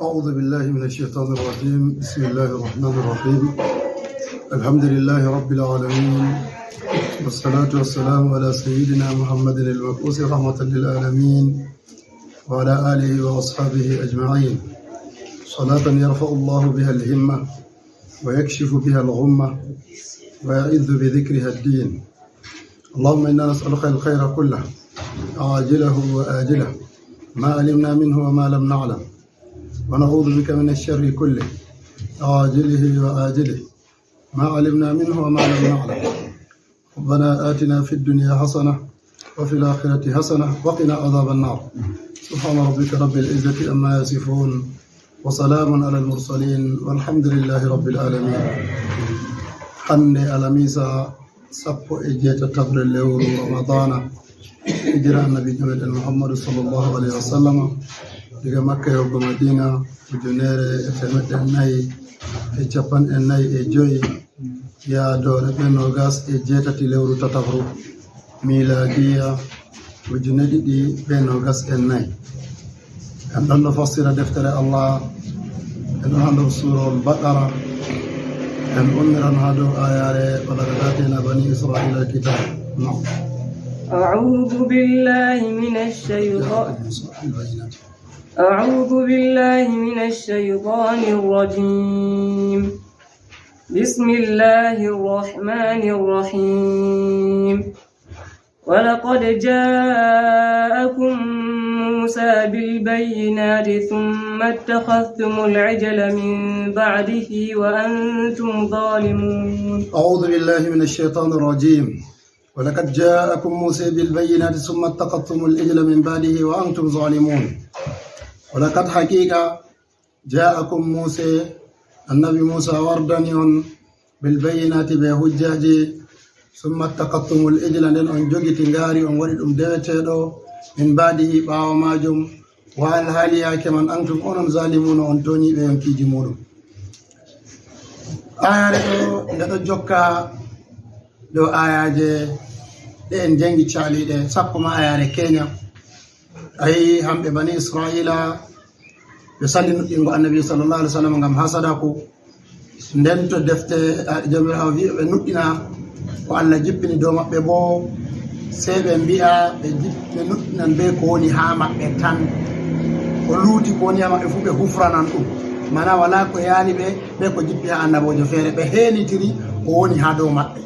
أعوذ بالله من الشيطان الرجيم. بسم الله الرحمن الرحيم. الحمد لله رب العالمين، والصلاة والسلام على سيدنا محمد المبعوث رحمة للعالمين وعلى آله وأصحابه أجمعين، صلاة يرفع الله بها الهمة ويكشف بها الغمة ويعز بذكرها الدين. اللهم إنا نسألك الخير كله عاجله وآجله ما علمنا منه وما لم نعلم، ونعوذ بك من الشر كله عاجله وآجله ما علمنا منه وما لم نعلم. ربنا آتنا في الدنيا حسنة وفي الآخرة حسنة وقنا عذاب النار. سبحان ربك رب العزة عما يصفون وسلام على المرسلين والحمد لله رب العالمين. hande alamisa sappo e jeetatabre lewru ramadana hijira annabi meɗen muhammadu sallllahu alayhi wa sallam diga makka yoggo madina ujunere e temeɗɗe nayyi e capanɗe nayyi e joyi yaadore ɓe nogas e jeetati lewru tatafru miladiya ujune ɗiɗi ɓe nogas e nayyi. en ɗon ɗo fassira deftere allah, en ɗon hando surol baqara, en ummiran ha dow ayare walaqad atayna bani israila alkitab. أعوذ بالله من الشيطان الرجيم. بسم الله الرحمن الرحيم. ولقد جاءكم موسى بالبينات ثم اتخذتم العجل من بعده وأنتم ظالمون. أعوذ بالله من الشيطان الرجيم. ولقد جاءكم موسى بالبينات ثم اتخذتم العجل من بعده وأنتم ظالمون. ولقد حقيقة جاءكم موسى النبي موسى وردنيون بالبينات بهجاج ثم اتخذتم العجل nden on jogiti ngaari on waɗi ɗum deweteeɗo min baadihi ɓaawo maajum wa alhaali yaake man antum onon zalimuna on toñiiɓe yonkiiji muɗum. ayare ɗo nde ɗo jokka dow ayaje ɗe en jangi caaliɗe sappo ma ayare keña. ayi hamɓe bani israila ɓe salli nuɗɗingo annabi sallallahu alaihi wasallam ngam hasadaku, nden to defte jomirawo wi ɓe nuɗɗina ko allah jippini dow maɓɓe bo sey ɓe mbi'a ɓe nuɗɗinan be ko woni ha maɓɓe tan, ko luuti ko woni ha maɓɓe fuu ɓe hufranan ɗum, mana wala ko yaani ɓe ko jippi ha annabojo feere, ɓe heenitiri ko woni ha dow maɓɓe.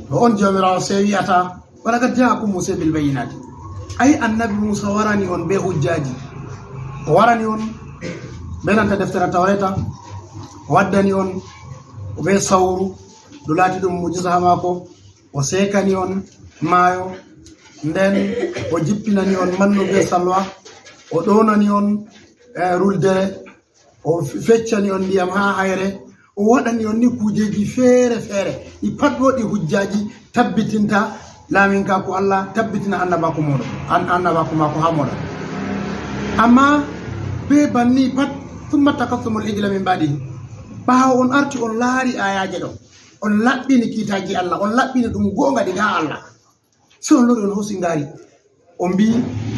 to on jomirawo sey wiyata walaqad jaakum musa bil bayinati, ay annabi musa warani on be hujjaji, o warani on be nanta deftere tawreta, o waddani on be sawru ɗo laati ɗum mujiza ha maako, o sekani on maayo, nden o jippinani on mannu be salwa, o ɗonani on ruldere, o feccani on ndiyam ha hayre, o waɗani on ni kujeji feere feere ɗi pat woɗi hujjaji tabbitinta laaminka ko allah, tabbitina annabako maako ha moɗon. amma be banni pat tumma takastumul ijla min baɗihi, ɓaawo on arti on laari ayaje ɗo, on laɓɓini kiitaji allah, on laɓɓini ɗum goonga diga allah, si on lori on hoosi ngaari on mbi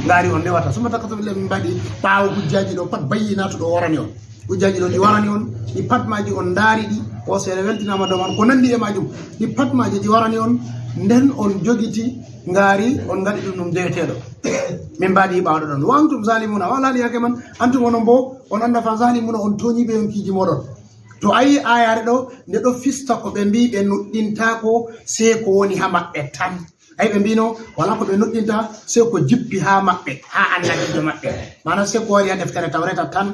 ngaari on ndewata. tumma takastumul ijla min baɗihi, ɓaawo hujjaji ɗo pat bayyinatu ɗo warani on, hujjaji ɗo ɗi warani on, ɗi pat maji on ndaari ɗi, o seere weltinama dow man ko nandi e majum, ɗi pat maji ɗi warani on, nden on jogiti ngaari on ngaɗi ɗum deweteɗo min mbaɗi ɓawɗo ɗon. wa antum zalimuna, walali yake man antum onon bo on anda fa zalimuna, on toñiɓe yonkiji moɗon. to ayi ayare ɗo nde ɗo fista ko ɓe mbi ɓe nuɗɗintako sey ko woni ha maɓɓe tan. ay ɓe mbino wala ko ɓe nuɗɗinta sey ko jippi ha maɓɓe, ha annabijo maɓɓe, mana sey ko wari ha deftere tawreta tan.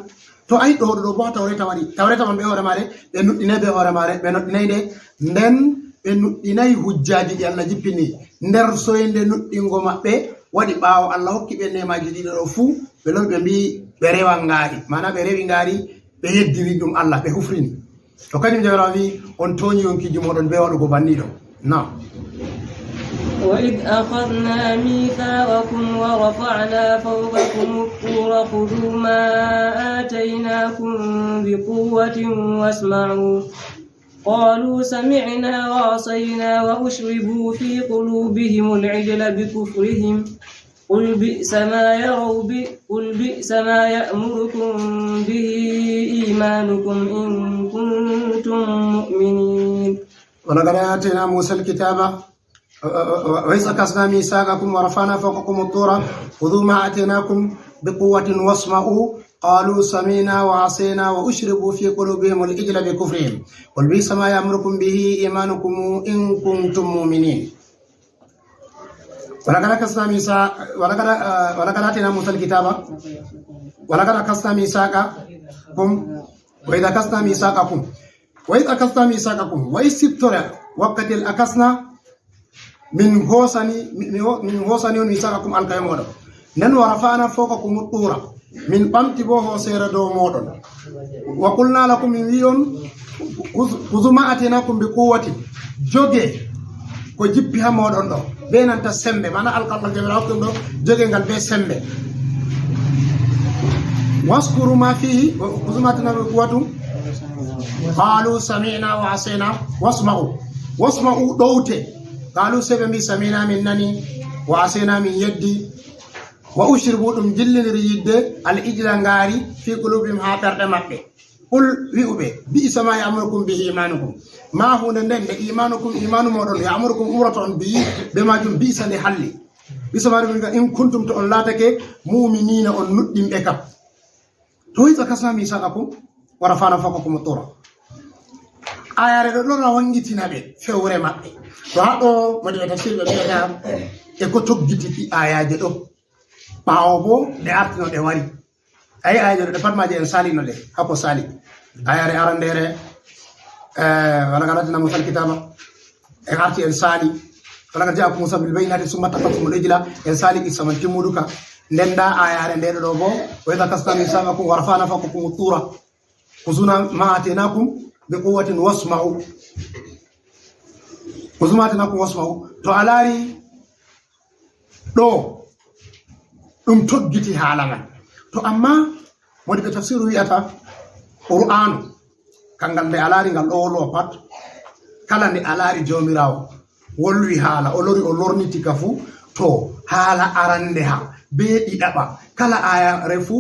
to ayi ɗo bo tawreta waɗi, tawreta man ɓe hoore maare ɓe nuɗɗinay ɓe hoore maare, ɓe nuɗɗinay nde, nden ɓe nuɗɗinayi hujjaji ɗi allah jippini nder soyde nuɗɗingo maɓɓe waɗi ɓaawo allah hokki ɓe nemaji ɗiɗo ɗo fuu, ɓe lori ɓe mbi ɓe rewa ngaari, mana ɓe rewi ngaari ɓe yeddiri ɗum allah, ɓe hufrini. to kañum jawra wi on toñi yonkiji moɗon be waɗugo banniɗo. nam وإذ أخذنا ميثاقكم ورفعنا فوقكم الطور خذوا ما آتيناكم بقوة واسمعوا قالوا سمعنا وعصينا وأشربوا في قلوبهم العجل بكفرهم قل بئس ما يأمركم به إيمانكم إن كنتم مؤمنين. ولقد آتينا موسى الكتاب وإذ أخذنا ميثاقكم ورفعنا فوقكم الطور خذوا ما آتيناكم بقوة واسمعوا قالوا سمعنا وعصينا وأشربوا في قلوبهم العجل بكفرهم قل بئس ما يأمركم به إيمانكم إن كنتم مؤمنين. ولقد آتينا موسى الكتاب ولقد أخذنا ميثاقكم وإذ أخذنا ميثاقكم وإذ سبتنا وقت الأكسنا من هوساني ميثاقكم القيمون نن ورفعنا فوقكم الطور من بامتي بو سير دو مودون وقلنا لكم من ويون خذوا ما آتيناكم بقوة جوجي ko jippi ha modon do be nanta sembe mana alqallah jabira ko do joge ngal be sembe waskuru ma fihi uzumatna bi quwwatum qalu sami'na wa asina wasma'u dowte qalu sebe mi sami'na min nani wa asina min yeddi wa ushribu dum jilliniri yidde al ijla ngari fi qulubihim ha perde mabbe qul wi'ube bi sama ya'murukum bihi imanukum ma hunde nden de imanukum imanu modon ya'murukum umraton bi be majum bi sande halli bi sama dum in kuntum to on latake mu'minina on nuddimbe kam to yi zakasna mi sadakum wa rafana faqakum tura ayare do lora wangitina be fewre mabbe to hado modi tafsir be biya e ko toggiti fi ayaje do bawo bo de artino de wari ay de fatmaje en salino de hako sali ayare arandere wala galatina musal kitaba en arti en sali wala gaja ko musa bil baynati summa taqatum rijla en sali ki samal timuduka ndenda ayare ndede do bo wa idha kasami samakum warfana faqakum tura khuzuna ma atinakum bi quwwatin wasma'u to alari do dum toggiti halaman to amma wodi be tafsiru wi'ata qur'anu kangal be alari ngal do lo pat kala ne alari jomirawo wolwi hala o lori o lorniti kafu to hala arande ha be didaba kala aya refu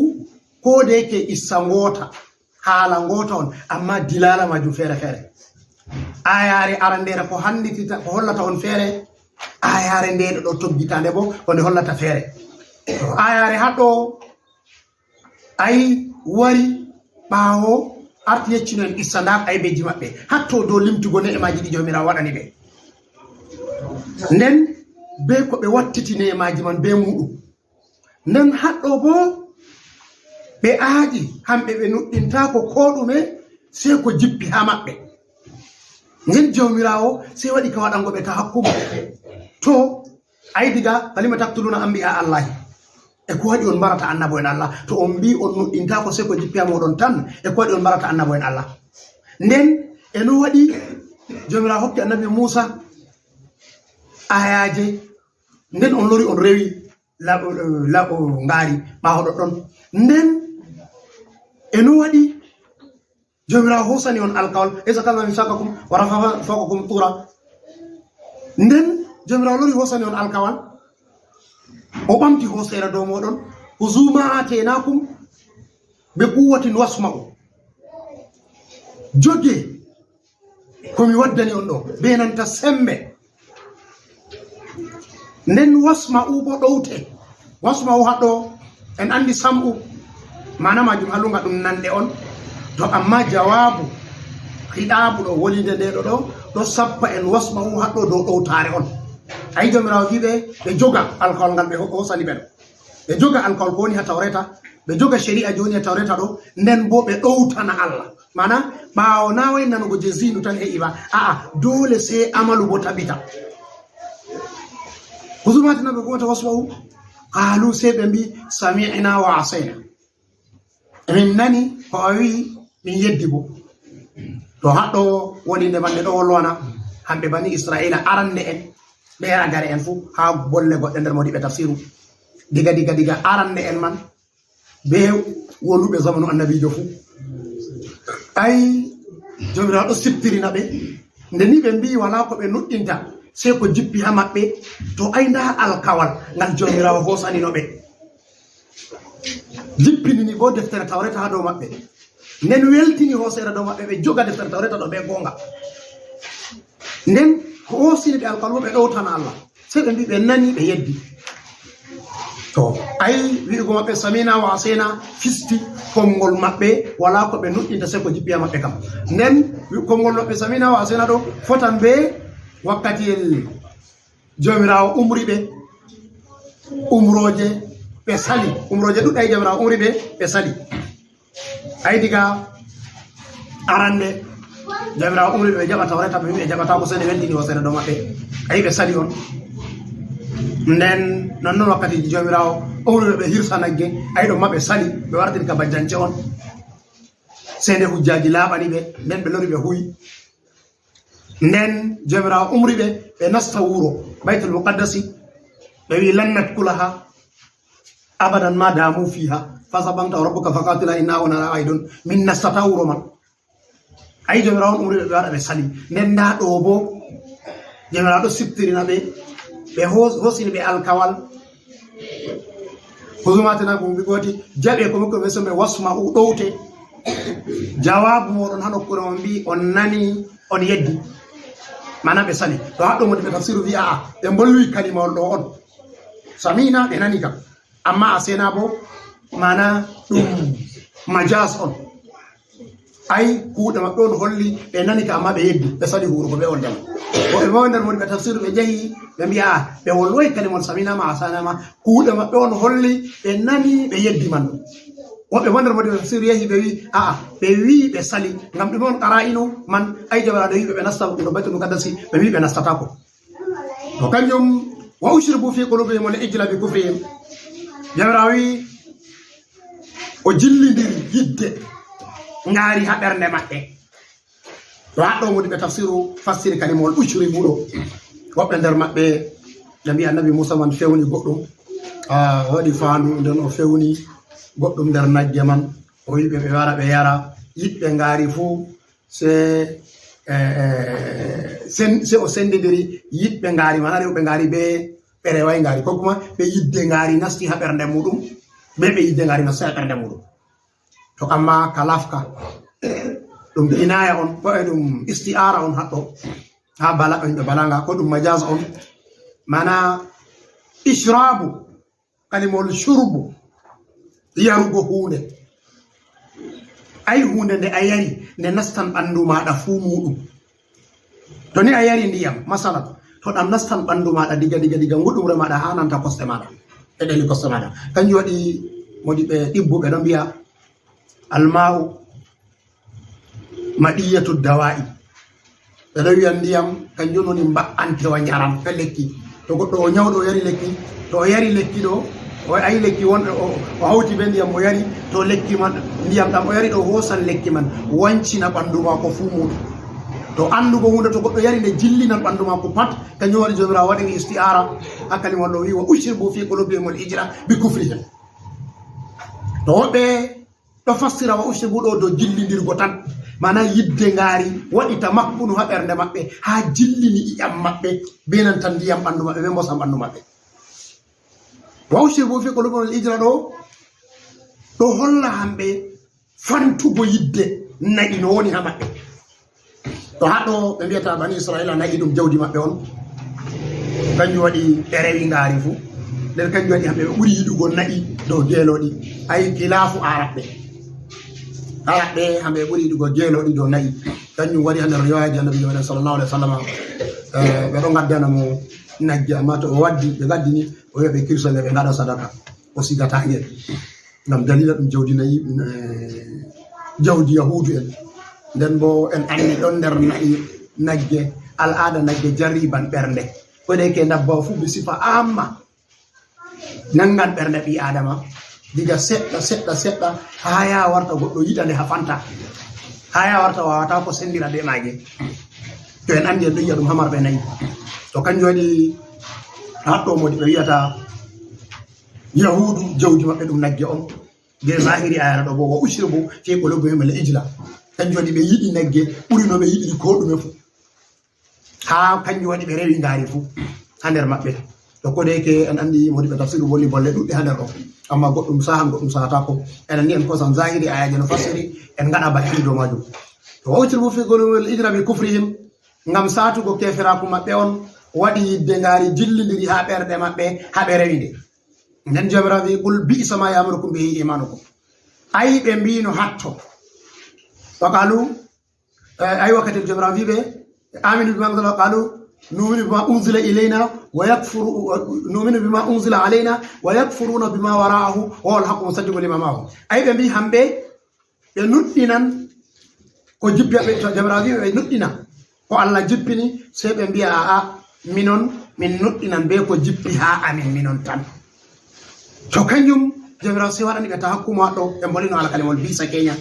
ko de ke isangota hala ngota on amma dilala maju fere ayare arandere ko handitita ko hollata on fere ayare ndede do toggitande bo on hollata fere ayare haddo ay wari bawo arti yeccinen isandak ay beji mabbe hatto do limtugo ne maaji di jomira wadani be nden be ko be wattiti ne maaji man be mudu nden haddo bo be aaji hambe be nuddinta ko kodume se ko jippi ha mabbe ngel jomirawo se wadi ka wadango be ta hakkumo to ay diga kalima taqtuluna anbiya allah e ko wadi on barata annabo en Allah to on bi on nuddinta ko se ko jippi modon tan e ko wadi on barata annabo en Allah nden e no wadi jomira hokki annabi Musa ayaje nden on lori on rewi labo ngari ma hodo don nden e no wadi jomira hosani on alqawl izakalla misakakum wa rafa'a fawqakum tura nden jomira lori hosani on alqawl o bamti hosere do modon huzuma atenakum be quwwatin wasma'u joge komi waddani on do be nanta sembe nden wasma'u bo dowte wasma'u haddo en andi sam'u mana majum halunga dum nande on to amma jawabu khidabu do wolide de do sappa en wasma'u haddo do dowtare on ay jomirawo wibe be joga alkol ngal be hosani ben be joga alkol boni ha tawreta be joga sharia joni ha tawreta do nden bo be dowtana Allah mana baawo na way nanugo jezinu tan e iba dole se amalu bo tabita huzumatina be gota waswahu qalu se be bi sami'na wa asayna min nani ko awi min yeddi bo to haddo woni ne bande do wolwana hambe bani israila arande en be agare en fu ha bolle godde der modi be tafsiru diga arande en man be wonube zamanu annabi jofu ay jomira do siptirina be ndeni be mbi wala ko be nuddinta sey ko jippi ha maɓɓe to ayda alkawal ngal jomirawo hosaninoɓe jippinini bo deftere tawreta ha dow maɓɓe nden weltini hosere dow maɓɓe ɓe joga deftere tawreta ɗo ɓe gonga nden ko hosini ɓe alkawal bo ɓe ɗowtana Allah sey ɓe mbi ɓe nani ɓe yeddi to ay wi'ugo maɓɓe samina wa asena fisti konngol maɓɓe wala ko ɓe nuɗɗinta sey ko jippi ha maɓɓe kam nden konngol maɓɓe samina wa asena ɗo fotan be wakkatiyel jomirawo umri ɓe umroje ɓe sali umroje ɗuɗɗay jomirawo umri ɓe sali ay diga arande jomirawo umri ɓe jaɓa tawreta ɓe ɓe jaɓata ko sene weltini hosere ɗo maɓɓe ay ɓe sali on nden nonnoon wakkatiji jomirawo umri ɓe hirsa nagge ay ɗo maɓe sali ɓe wartiri ka bajjance on sende hujjaji laaɓani ɓe nden ɓe lori ɓe huyi nden jomirawo umri ɓe nasta wuro baytul muqaddasi ɓe wi lannat kulaha abadan ma damu fiha fasabanta rabbuka faqatila inna ona aidun min nastata wuro man ay jomirawo umri ɓe waɗa ɓe sali nden nda ɗo bo jomirawo ɗo siptirina ɓe hosini ɓe alkawal husumatina ko mbi goti jaɓe ko mukko ɓe somɓe wasma u ɗowte jawabu moɗon ha nokkure mo mbi on nani on yeddi mana ɓe sali to haɗɗo modi ɓe tafsiru wi aa ɓe bolwi kalimawol ɗo on samina ɓe nani kam amma a sena bo mana ɗum majas on ay kuuɗe maɓɓe on holli ɓe nani ka amma ɓe yeddi ɓe sali hurugo ɓe on dema woɓe bo nder modi ɓe tafsiru ɓe jeehi ɓe mbiya ɓe wolloyi kalimol saminama a sanama kuuɗe maɓɓe on holli ɓe nani ɓe yeddi man ɗum woɓɓe bo nder modi ɓe tafsiru yehi ɓe wi aa ɓe wi ɓe sali ngam ɗume on qara inu man ay jabaraɗo wi ɓe nasta ɗo baytul muqaddasi ɓe wi ɓe nastatako to kanjum wa ushribu fi qulubihim al ijla bi kufrihim jabara wi o jillidir yidde ngaari ha ɓernde maɓɓe to haɗɗo modi ɓe tafsiru fassiri kalimol ushri muɗo woɓɓe nder maɓɓe ɓe mbi annabi Musa man fewni goɗɗum waɗi faandu nden o fewni goɗɗum nder nagge man o wiɓe ɓe wara ɓe yara yiɗɓe ngaari fuu se o sendidiri yiɗɓe ngaari man rewɓe ngaari be ɓe reway ngaari ko kuma ɓe yidde ngaari nasti ha ɓernde muɗum be ɓe yidde ngaari nasti ha ɓernde muɗum to amma ka lafka ɗum inaya on ko e ɗum isti'ara on haɗɗo ha bala ɓe balanga ko ɗum majaz on mana ishrabu kalimol shurbu yarugo hunde ay hunde nde a yari nde nastan ɓandu maɗa fuu muɗum to ni a yari ndiyam masalan to ɗam nastan ɓandu maɗa diga nguɗumre maɗa ha nanta kosɗe maɗa e ɗeli kosɗe maɗa kanjum waɗi modi ɓe ɗibbuɓe ɗo mbiya alma'u maɗiyatu dawa'i ɓe ɗo wiya ndiyam kanjum woni mba'antewa njaram fe lekki to goɗɗo o nyawɗo o yari lekki to o yari lekki ɗo o ayi lekki wonɗo o hawti be ndiyam o yari to lekki man ndiyam ɗam o yari ɗo hosan lekki man wancina ɓandu mako fuu muɗum to andugo hunde to goɗɗo yari nde jillinan ɓandu mako pat kanjum waɗi jomirawo waɗi isti'ara hakkalimon ɗo wi wa ushribu fi qulubihim al ijra bi kufrihim to woɓɓe ɗo fassira wa ushribu ɗo do jillidirgo tan mana yidde ngaari waɗi ta makkuno ha ɓernde maɓɓe ha jillini ƴiƴam maɓɓe be nan tan ndiyam ɓandu maɓɓe ɓe mbosan ɓandu maɓɓe wa ushribu fi qulubihim al ijra ɗo holla hamɓe fantugo yidde nayi no woni ha maɓɓe to haɗo ɓe mbiyata bani israila nayi ɗum jawdi maɓɓe on kanjum waɗi ɓe rewi ngaari fuu nden kanjum waɗi hamɓe ɓe ɓuri yiɗugo nayi dow geeloɗi ay kilafu araɓɓe hamɓe ɓuri yiɗugo geeloɗi dow nayi kanjum waɗi ha nder riwayaji annabi joɗen sallallahu alaihi wa sallam ɓe ɗo gaddana mo nagge amma to o waddi ɓe gaddini o wiya ɓe kirsole ɓe gaɗa sadaka o sigata ngel ngam dalila ɗum jawdi nayi jawdi yahudu en nden bo en anndi ɗon nder nayi nagge al'ada nagge jarriban ɓernde koɗeke dabbawa fuu be sifa amma nangan ɓernde ɓi adama diga seɗɗa ha ya warta goɗɗo yiɗa nde ha fanta ha ya warta wawata ko sendira be maage to en anndi en ɗo yiya ɗum hamarɓe nayi to kanjum waɗi haɗɗo modi ɓe wiyata yahudu jawdi maɓɓe ɗum nagge on be zahiri ayara ɗo bo wa ushribu fi qulubihim al ijla kanjum waɗi ɓe yiɗi nagge ɓuri no ɓe yiɗiri ko ɗume fu ha kanjum waɗi ɓe rewi ngaari fuu ha nder maɓɓe to kodeke en andi modiɓe tafsir bolli bolle ɗuɗɗe ha nder ɗo amma goɗɗum sahan goɗɗum sahata ko enen ni en kosan zahiri ayaji no fasiri en gaɗa bakkili dow majum to wawtil mufiqul ijra bi kufrihim ngam satugo keferaku maɓɓe on waɗi yidde ngaari jillidiri ha ɓerɗe maɓɓe ha ɓe rewi nde nden jomirawo wi qul bi'sa ma yamurukum bihi imanukum ay ɓe mbino hatto wa qalu ay wakkati jomirawo wiɓe aminu bima anzala wa qalu numinu bima unzila ilayna wa yakfuru numinu bima unzila alayna wa yakfuruna bima wara'ahu wa huwa al-haqqu musaddiqun lima ma'ahu ay ɓe mbi hamɓe ɓe nuɗɗinan ko jippiɓe to jomirawo wiɓe ɓe nuɗɗina ko Allah jippini sey ɓe mbiya aa minon min nuɗɗinan be ko jippi ha amin minon tan to kanjum jomirawo sey waɗani ɓe tahakkumo haɗɗo ɓe mbolino alkalimol bisa keña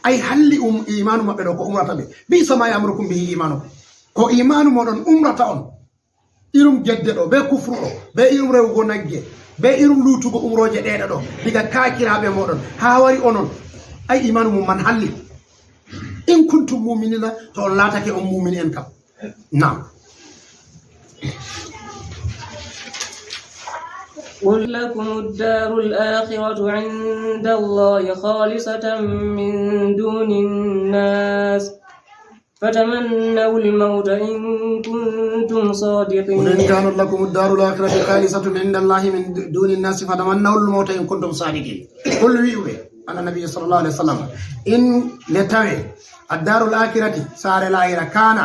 ay halli imanu maɓɓe ɗo ko umrata ɓe bisa ma yamurukum bihi imanu ko imanu moɗon umrata on irum gedde ɗo be kufru ɗo be irum rewugo nagge be irum lutugo umroje ɗeɗa ɗo diga kakiraɓe moɗon ha wari onon ay imanu mum man halli in kuntum muminina to on laatake on mumini en kam nam قل لكم الدار الآخرة عند الله خالصة من دون الناس فتمنوا الموت إن كنتم صادقين قل إن كانت لكم الدار الآخرة خالصة عند الله من دون الناس فتمنوا الموت إن كنتم صادقين قل ويوي أنا النبي صلى الله عليه وسلم إن لتوي الدار الآخرة سار الآخرة كان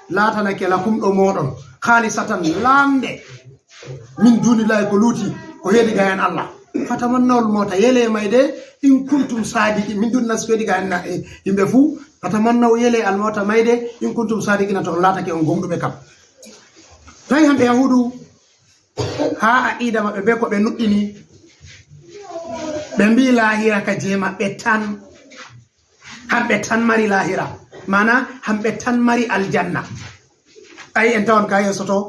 لا تنك لكم أمور خالصة لاند من دون الله كلوتي ويدي غيان الله فتمنوا الموت يلي مايدي إن كنتم صادقين من دون الناس ويدي غيان يمبفو فتمنوا يلي الموت مايدي إن كنتم صادقين تو لا تكي أن غمدو بكم تاي هم يهودو ها أعيدا ما بيكو بنوئني بمبي لاهيرا كجيما بتان هم بتان ماري لاهيرا مانا هم بتان ماري الجنة أي انتون كاي سوتو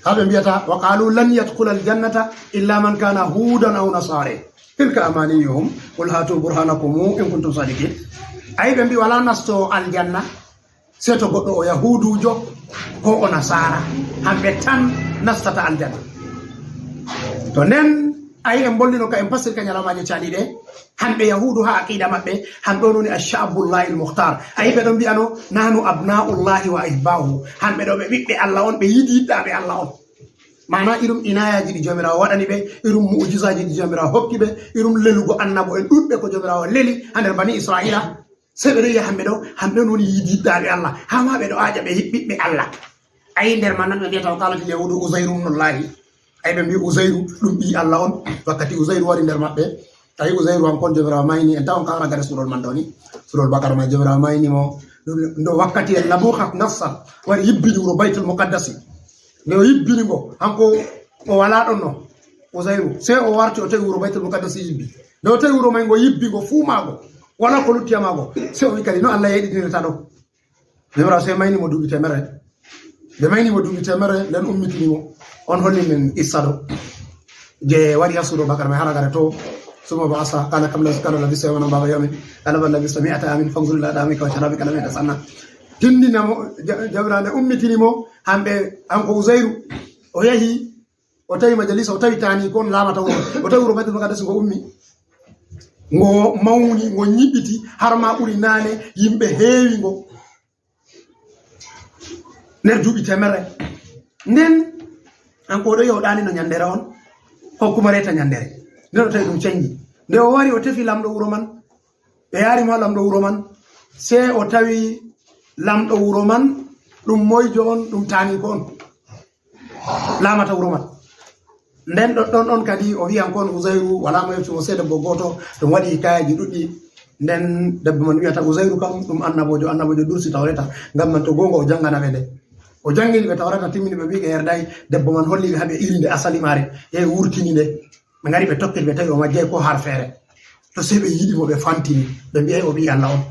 هذا بيتا وقالوا لن يدخل الجنة إلا من كان هودا أو نصارى تلك أمانيهم قل هاتوا برهانكم إن كنتم صادقين أي بمبي ولا نستو الجنة سيتو قطو يهودو جو هو نصارى هم بتان نستطع الجنة تونن أي أمبولينو كإمبسر كان يلاماجي تشالي دي hamɓe yahudu ha aqida maɓɓe hamɓe on woni ashabullahi almuhtar ayi ɓe ɗon mbiyano nahnu abnaullahi wa ihbahu hamɓe ɗo ɓe ɓiɓɓe Allah on ɓe yiɗi yiɗɗaɓe Allah on mana irum inayaji ɗi jomirawo waɗani ɓe irum mu'jizaji ɗi jomirawo hokki ɓe irum lelugo annabo en ɗuɗɓe ko jomirawo leli ha nder bani israila sey ɓe ɗo yiya hamɓe ɗo hamɓe on woni yiɗi yiɗɗaɓe Allah ha ma ɓe ɗo aja ɓe ɓiɓɓe Allah ayi nder man nan ɓe mbiyata o kalati yahudu usayru ibnullahi ayi ɓe mbi usayru ɗum ɓi Allah on wakkati usayru wari nder maɓɓe tawi usayru an kon jomirawo mayni en tawon kawra gare surol man ɗo ni surol bakara ma jomirawo mayni mo ndo wakkati en nabuhat nassar wari yibbini wuro baytul muqaddasi nde o yibbini ngo hanko o wala ɗon no usayru sey o warti o tawi wuro baytul muqaddasi yibbi nde o tawi wuro may ngo yibbi ngo fuu maago wala ko luttiyamago sey o wi kadi no Allah yeɗiɗinirta ɗo jomirawo sey maynimo duuɓi temere nde maynimo duuɓi temere nden ummitinimo on holli men issa ɗo je wari ha suuɗo bakara may haragare to ثم بعث قال كم كان لبثت يوما بعض يوم قال بل لبثت 100 عام فانظر الى دامك وشرابك لم يتسنى تندنا جبران امتي مو hambe anko uzairu o yahi o tawi majalisa o tawi tani kon lamata o tawi wuro badde makadasi ngo ummi ngo mawni ngo nyibiti har ma ɓuri nane yimɓe heewi ngo nder duuɓi temere nden anko ɗo yewɗani no nyandere on hokkuma reta nyandere nden o tawi ɗum canji nde o wari o tefi lamɗo wuro man ɓe yarimo lamɗo wuro man sey o tawi lamɗo wuro man ɗum moyjo on ɗum taniko on lamata wuro man nden ɗon ɗon kadi o wiyan kon usayru wala mo yeftumo sey debbo goto ɗum waɗi kayaji ɗuɗɗi nden debbo man wiyata usayru kam ɗum annabojo dursi tawreta ngam man to gonga o jangana ɓe nde o jangini ɓe tawreta timmini ɓe mbi ɓe yerdayi debbo man holliɓe haɓe iri nde asali mare yehi wurtini nde ɓe ngari ɓe tokkiri ɓe tawi o majjay ko har feere to sey ɓe yiɗi mo ɓe fantini ɓe mbiyay o ɓi Allah on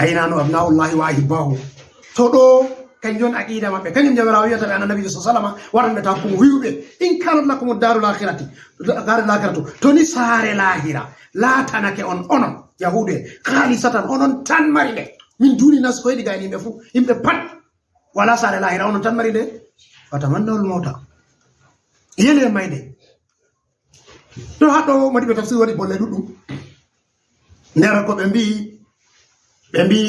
aynanu abnaullahi wa ahibbahu to ɗo kanjon aqida maɓɓe kañum jomirawo wiyata ɓe annabi sallallahu waɗanɓe ta ko wiwɓe in kanat lakum darul akhiratu to ni saare lahira laatanake on onon yahude khalisatan onon tan mari nde min duuni nas ko yiɗi gayni yimɓe fuu yimɓe pat wala sare lahira onon tan mari de fatamannawul mawta yele mayde to haddo modi be tafsir wadi bolle duddum ndera ko be mbi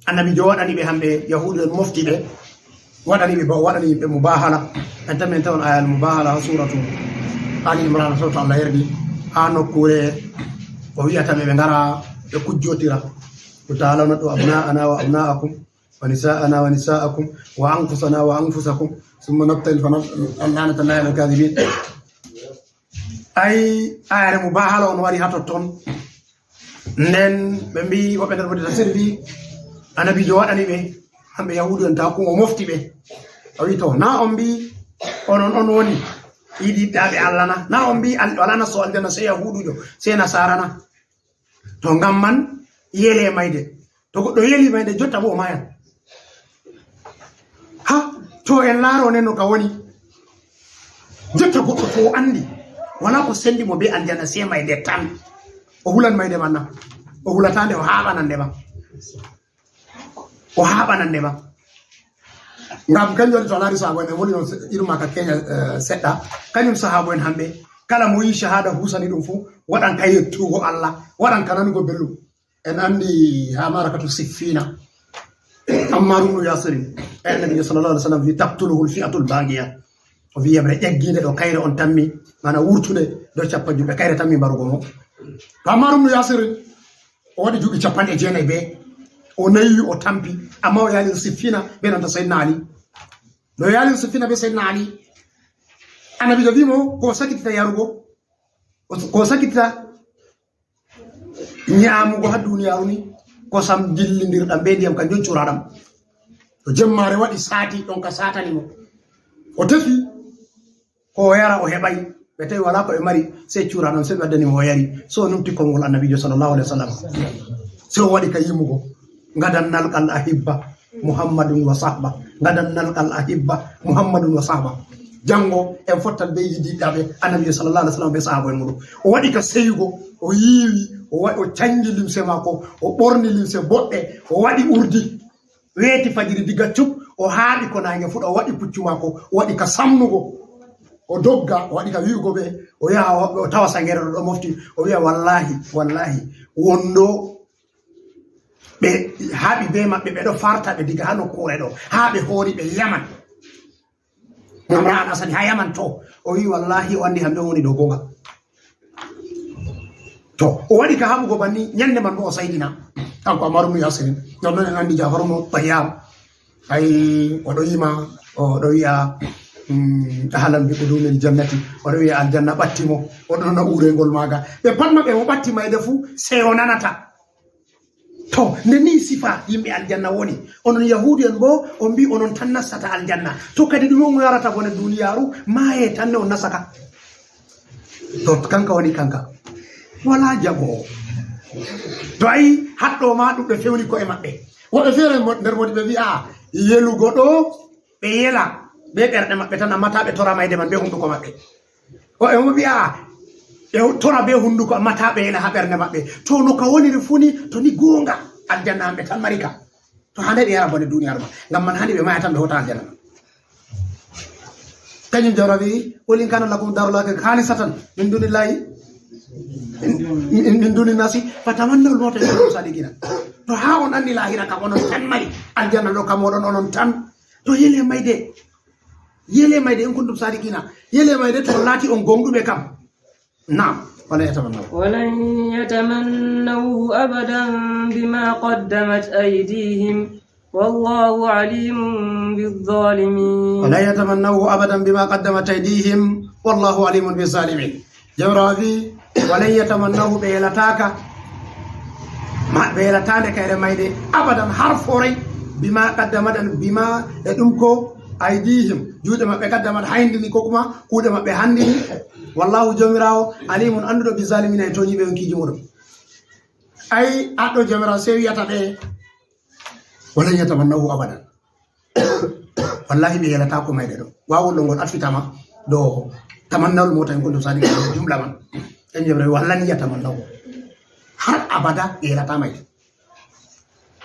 annabi jo wadani be hambe yahudi en mofti be wadani be mubahala antamen tawon ayal mubahala suratu ali imran suratu allah yardi hano kure o wiata be ngara be kujjotira to ta'ala na abna'ana wa abna'akum wa nisa'ana wa nisa'akum wa anfusana wa anfusakum thumma nabtal fa annana la yakadibin ay ayare mubahala on wari hato ton nen be mbi wobe der wadi tafsir bi annabi jo wadani be hambe yahudu en ta ko mofti be o wi to na on bi on woni idi dabe Allah na on bi wala na so aljanna sai yahudu jo sai nasarana to ngam man yele mayde to goddo yeli mayde jotta bo maya ha to en laro nen no ka woni jotta goddo fo andi wala ko sendi mo be aljanna sai mayde tan o hulan mayde manna o hulatande o habanande ba ngam kanjo to lari sahabo en woni non irma ka Kenya sedda kanyum sahabo en hambe kala mo yi shahada husani dum fu wadan kayettu go Allah wadan kananu go bellu en andi hamarakatu sifina Ammar ibn Yasir nabi sallallahu alaihi wasallam fi taqtuluhu al-fi'atu al-baghiya o wi yabre eggide do kayre on tammi mana wurtude do cappaji be kayre tammi barugo mo Ammar ibn Yasir o wadi jubi cappande jeenay be o nayi o tampi amma o yali sifina be nanta sayyidina Ali do yali sifina be sayyidina Ali anabi do vimo ko sakita yarugo ko sakita nyaamugo ha duniyaru ni ko sam jillindirɗam be ndiyam kan jon curaɗam to jemmare waɗi saati ɗon ka satani mo o tefi ko yara o heɓay ɓe tawi wala ko ɓe mari sey curaɗam sey ɓe addanimo o yari so numti konngol annabijo sallllahu alih wa sallam so waɗi ka yimugo gadannal kal ahibba muhammadun wa sahba gadannal kal ahibba muhammadun wa sahba jango en fottal be yidiɗaɓe annabijo sallllahu alih wa sallam be sahaba en muɗum o waɗi ka seyugo o yiiwi o canji limse mako o ɓorni limse boɗɗe o waɗi urdi weeti fajiri diga cup o haaɓi ko nange fuɗa o waɗi puccu mako o waɗi ka samnugo o dogga o waɗi ka wi'ugo ɓe o yaha o tawa sangere ɗo mofti o wiya wallahi wondo ɓe haaɓi be maɓɓe ɓeɗo farta ɓe diga ha nokkure ɗo haa ɓe hoori ɓe yaman ngam ran asani ha yaman to o wi wallahi o andi hamɓe woni dow gonga to o waɗi ka haɓugo banni ñande man bo o saydina kanko Ammar ibn Yasir non noon en andi Jafar mo Tayyar ay oɗo yima oɗo wiya ahlan bi qudumil jannati oɗo wiya aljanna ɓattimo oɗo nana urengol maga ɓe pat maɓɓe mo ɓatti mayde fu sey o nanata to nde ni sifa yimɓe aljanna woni onon yahudu en bo on mbi onon tan nassata aljanna to kadi ɗum on yarata bone duniyaru maye tan ne on nasaka to kanka woni kanka wala jago to ayi haddo ma ɗuɓɓe fewni koye maɓɓe woɓɓe feere nder modi ɓe wi'a yelugo ɗo ɓe yela be ɓerɗe maɓɓe tan amma ta ɓe tora mayde man be hunduko maɓɓe o e mo wi'a ɓe tora be hunduko amma ta ɓe yela ha ɓernde maɓɓe to no ka woniri funi to ni gonga aljanna hamɓe tan mari ka to hande ɓe yara bone duniyaru ma ngam man hande ɓe maya tan ɓe hota aljanna ma kañum jawra wi wolin kana lakum darulaka halisatan min dunillahi min duni nasi fatamannawul mawta in kuntum sadiqina to ha on andi lahira kam onon tan mari aljanna ɗo kam oɗon onon tan to yele mayde in kuntum sadiqina yele mayde to laati on gonɗuɓe kam naam ولن يتمنوه أبدا بما قدمت أيديهم والله عليم بالظالمين ولن يتمنوه أبدا بما قدمت أيديهم والله عليم بالظالمين جمراوي ولن يتمنوه بيلتان كير مايدي أبدا حرفوري بما قدمت بما يدمكو أيديهم جود ما بقدمت هايندني كوكما كود ما بهاندني والله جمراو عليم أندو بالظالمين يتوني بيونكي جمرو أي أدو جمراو سيوية تبه ولن يتمنوه أبدا والله بيلتاكو مايدي دو واو لنغول أتفتما دو تمنوا الموت إن كنتم صادقين جملة من إن جمراو ولن يتمنوه har abada ɓeelata mayde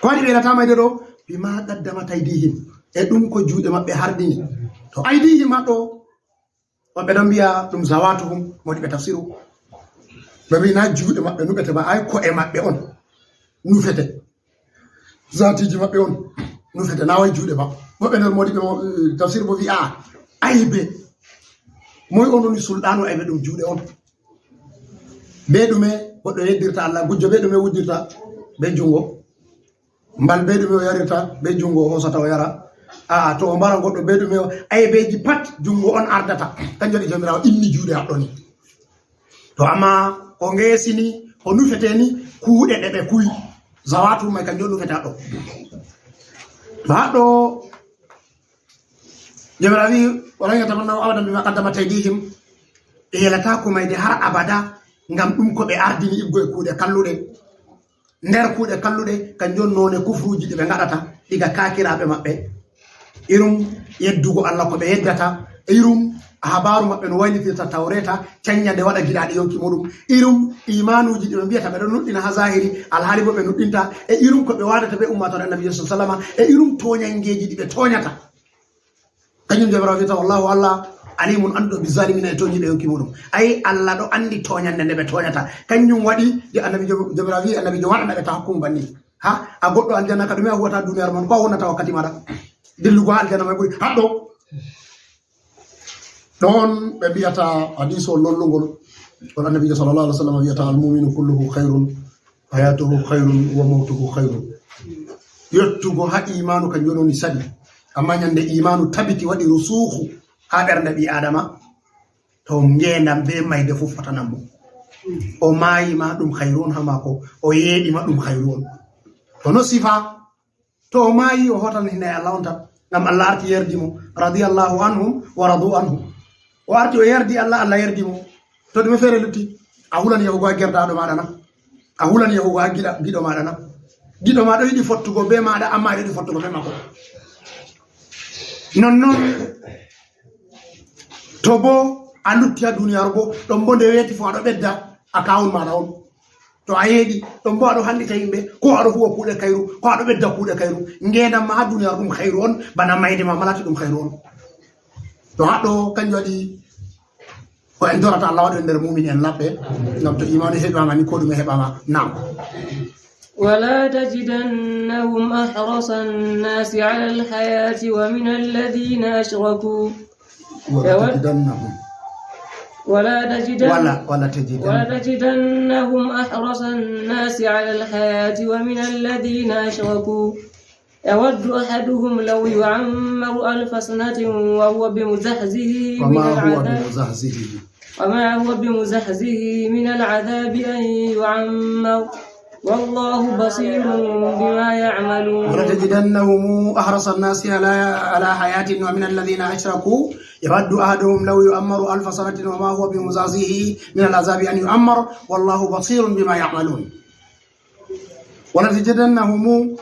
ko waɗi ɓeelata mayde ɗo bima qaddamata aydihim e ɗum ko juuɗe maɓɓe hardini to aydihima ɗo woɓɓe ɗon mbiya ɗum zawatuhum modi ɓe tafsiru ɓe mbi na juuɗe maɓɓe nuɓete ba ay ko'e maɓɓe on nufete zatiji maɓɓe on nufete na way juuɗe ba woɓɓe nder modi ɓe tafsir bo wi a aybe moy on woni sulɗanu aybe ɗum juuɗe on be ɗume goɗɗo yeddirta Allah gujjo be ɗume wujjirta be jungo mbal be ɗume o yarirta be jungo o hosata o yara to o mbara goɗɗo be ɗume o aybeji pat jungo on ardata kanjum waɗi jomirawo inni juuɗe haɗɗo ni to amma ko ngeesini ko nufete ni kuuɗe ɗe ɓe kuyi zawatu may kanjum nufete haɗɗo to haɗɗo jomirawo wi walan yatamannahu abadan bima qaddamat aydihim e yelata ko mayde har abada ngam ɗum ko ɓe ardini iggo e kuuɗe kalluɗe nder kuuɗe kalluɗe kanjum none kufruji ɗi ɓe gaɗata ɗiga kakiraɓe maɓɓe irum yeddugo Allah ko ɓe yeddata irum habaru maɓɓe no waylitirta tawreta caññande waɗa giɗaɗi yonki muɗum irum imanuji ɗi ɓe mbiyata ɓe ɗon nuɗɗina ha zahiri alhaali bo ɓe nuɗɗinta e irum ko ɓe wadata ɓe ummatore annabi sallallahu alaihi wasallam e irum toñangeji ɗi ɓe toñata kañum jomirawo wiyata wallahu Allah alimun anduɗo bi zalimina e toñiɓe yonki muɗum ayi Allah ɗo andi toñande nde ɓe toñata kanjum waɗi de annabi jomirawo wi annabi jo waɗanaɓe ta hakkumu banni ha a goɗɗo aljanna ka ɗume a huwata duniyare mon ko a wonnata wakkati maɗa dillugo ha aljanna may ɓuri haɗɗo ɗon ɓe mbiyata hadis o lollugol on annabijo sallallahu alaihi wasallam wiyata almuminu kulluhu khairun hayatuhu khairun wa mawtuhu khairun yettugo ha imanu kanjum woni saɗi amma ñande imanu tabiti waɗi rusuhu ha ɓernde ɓi adama to ngendam be mayde fof fotanammo o mayima ɗum khairun ha mako o yeeɗima ɗum khairun to no sifa to o mayi o hotan hine Allah on tan ngam Allah arti yerdimo radiyallahu anhum wa radu anhu o arti o yerdi Allah Allah yerdimo to ɗume feere lutti a hulan yahugo ha gerdaɗo maɗa na a hulan yahugo ha giɗo maɗa na giɗo maɗa yiɗi fottugo be maɗa amma yiɗi fottugo be makko nonnon to bo a lutti ha duniyaru bo ɗon bo nde weeti fo aɗo ɓedda a kawun maɗa on to a yeeɗi ɗon bo aɗo handita yimɓe ko aɗo huwa kuuɗe kayru ko aɗo ɓedda kuuɗe kayru ngendam ma ha duniyaru ɗum hayru on bana mayde ma malati ɗum hayru on to haɗɗo kanjum waɗi ko en dorata Allah waɗo nder mumin en laɓɓe ngam to imanu heɓama ni ko ɗume heɓama nam ولا تجدنهم أحرص الناس على الحياة ومن الذين أشركوا ولا تجدنهم أحرص الناس على الحياة ومن الذين أشركوا يود أحدهم لو يعمر 1000 سنة وهو بمزحزحه من العذاب وما هو بمزحزحه من العذاب أن يعمر والله بصير بما يعملون ولتجدنهم أحرص الناس على حياة ومن الذين أشركوا يود أحدهم لو يؤمر 1000 سنة وما هو بمزحزحه من العذاب أن يؤمر والله بصير بما يعملون ولتجدنهم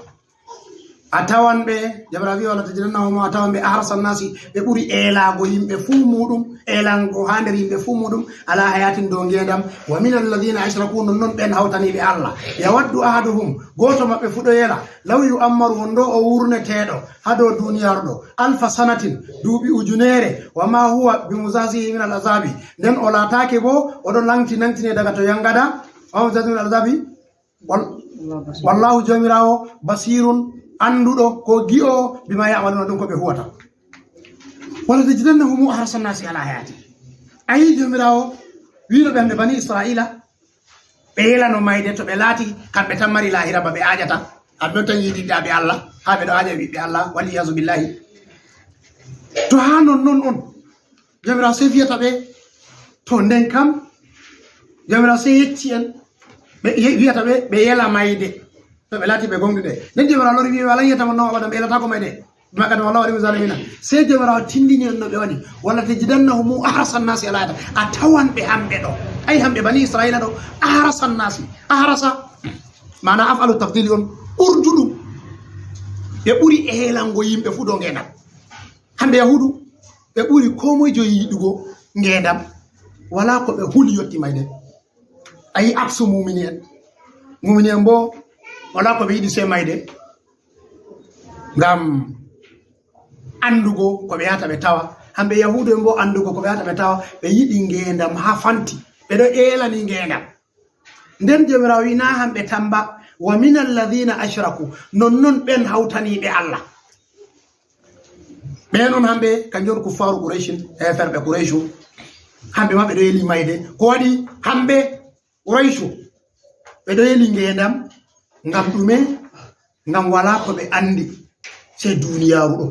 atawan ɓe jabra wi wala tajidannahum atawan ɓe ahrasa nnasi ɓe ɓuri elago yimɓe fuu muɗum elango ha nder yimɓe fuu muɗum ala hayatin dow ngendam wa min alladhina ashraku non ɓen hawtaniɓe Allah yawaddu ahaduhum goto maɓɓe fu ɗo yela law yu'ammaru won ɗo o wurneteɗo ha dow duniyaru ɗo 1000 sanatin duuɓi ujunere wa ma huwa bi muzasihi min al azabi nden o latake bo oɗo nantine daga to yangada wa muzasihi min al azabi wallahu jamirawo basirun anduɗo ko gi'o bima ya'maluna ɗum ko ɓe huwata wala tajidannahum ahrasa nnasi ala hayati ayi jomirawo wino ɓernde bani israila ɓe yelano mayde to ɓe laati kamɓe tan mari lahira ba ɓe ajata aɗon tan yiɗiɗɗaɓe Allah ha ɓe ɗo aja ɓiɓɓe Allah waliyasu billahi to ha nonnon on jomirawo sey wiyata ɓe to nden kam jomirawo sey yecci en ɓe wiyata ɓe ɓe yela mayde to ɓe laati ɓe gonɗi ɗe nden jomirawo lori wi walan yatamannahu abadan ɓe yelata ko mayde makkata wallahu alimu zalimina sey jomirawo tindini on no ɓe waɗi walla tajidannahum ahrasa nnasi ala hayata a tawan ɓe hamɓe ɗo ay hamɓe bani israila ɗo ahrasa nnasi ahrasa mana afalu tafdili on ɓurduɗum ɓe ɓuri elango yimɓe fu ɗo ngendam hamɓe yahudu ɓe ɓuri ko moyejo yiɗugo ngendam wala ko ɓe huli yotti mayde ayi aksu mumini en bo wala ko ɓe yiɗi se mayde ngam andugo ko ɓe yata ɓe tawa hamɓe yahudu en bo andugo ko ɓe yata ɓe tawa ɓe yiɗi ngendam ha fanti ɓeɗo elani ngendam nden jomirawo wi na hamɓe tamba wa min alladhina ashraku nonnon ɓen hawtaniɓe Allah ɓenon hamɓe kanjon kuffaru quraishin ferɓe quraishu hamɓe ma ɓeɗo yeli mayde ko waɗi hamɓe quraishu ɓeɗo yeli ngendam ngam ɗume ngam wala ko ɓe andi c'est duniyaru ɗo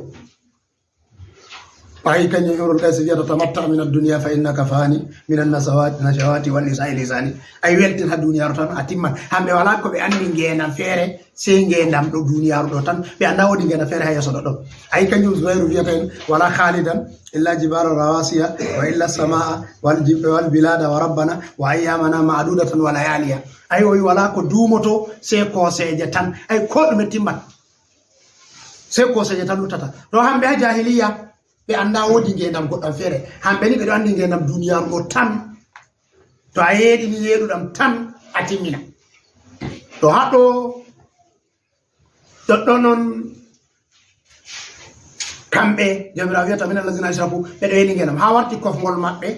أي كان يقول القيس فيها تتمتع من الدنيا فإنك فاني من النشوات والنساء لساني أي ويلتن الدنيا رتان أتمن هم ولا كو بأني جينا فيره سينجينا الدنيا رتان بأنه ودي جينا فيره هي صدق أي كان يقول زوير فيها ولا خالدا إلا جبال الرواسية وإلا السماء والبلاد وربنا وأيامنا معدودة ولياليا أي ولا كو دومتو سيكو سيجتان أي كل متمن سيكو سيجتان لتتا لو هم بها جاهلية ɓe anda wodi ngendam goɗɗam feere hamɓe ni ɓeɗo andi ngendam duniyaru ɗo tan to a yeeɗini yeeɗuɗam tan a timmina to haɗo ɗoɗɗo noon kamɓe jomirawo wiyata min allazina ashraku ɓeɗo yeeɗi ngendam ha warti kofgol maɓɓe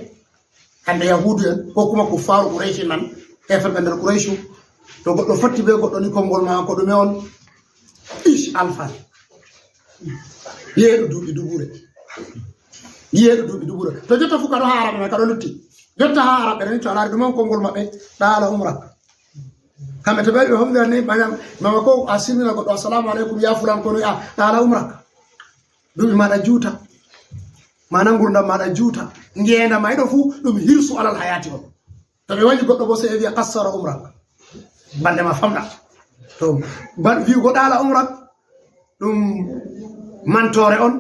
hande yahudu en ko kuma ko faru quraishi man heferɓe nder quraishu to goɗɗo fotti be goɗɗo ni kofgol ma ko ɗume on ish alfan yeeɗu duuɓi dubure yeeɗu duuɓi dubure to jotta fu kaɗo ha araɓe mai kaɗo lutti jotta ha araɓe ni to alaari ɗumen konngol maɓɓe ɗaala umrak kamɓe to ɓeɓe homdira ni mama ko a simina goɗɗo assalamu aleykum ya fulan kono a ɗaala umrak duuɓi maɗa juuta mana gurdam maɗa juuta ngeenda mayɗo fu ɗum hirsu alal hayati on to ɓe waɗi goɗɗo bo se wiya kassara umrak balɗe ma famɗa to wiugo ɗaala umrak ɗum mantore on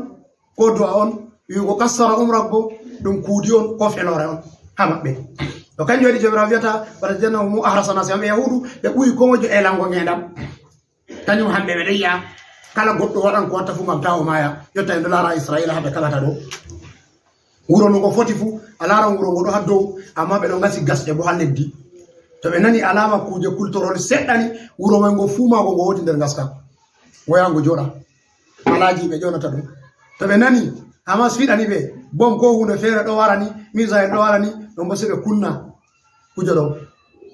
ko du'a on wiugo kassara umrak bo ɗum kuudi on ko felore on ha maɓɓe to kanjum waɗi jomirawo wiyata wata janna mu ahrasanasi hamɓe yahudu ɓe ɓuuri komojo elango ngendam kañum hamɓe ɓeɗo yiya kala goɗɗo waɗan ko watta fu gam ta o maya yotta en ɗo laara israila haɓe kalata ɗo wuro no ngo foti fu a laara wuro ngo ɗo ha dow amma ɓeɗo gasi gasɗe bo ha leddi to ɓe nani alama kuje kultorol seɗɗani wuro mai ngo fumago ngo woti nder gaska woyango joɗa malaji ɓe ƴonata ɗum to ɓe nani hamas fiɗani ɓe bom ko hunde feere ɗo warani misael ɗo warani ɗon bo se ɓe kunna kuje ɗo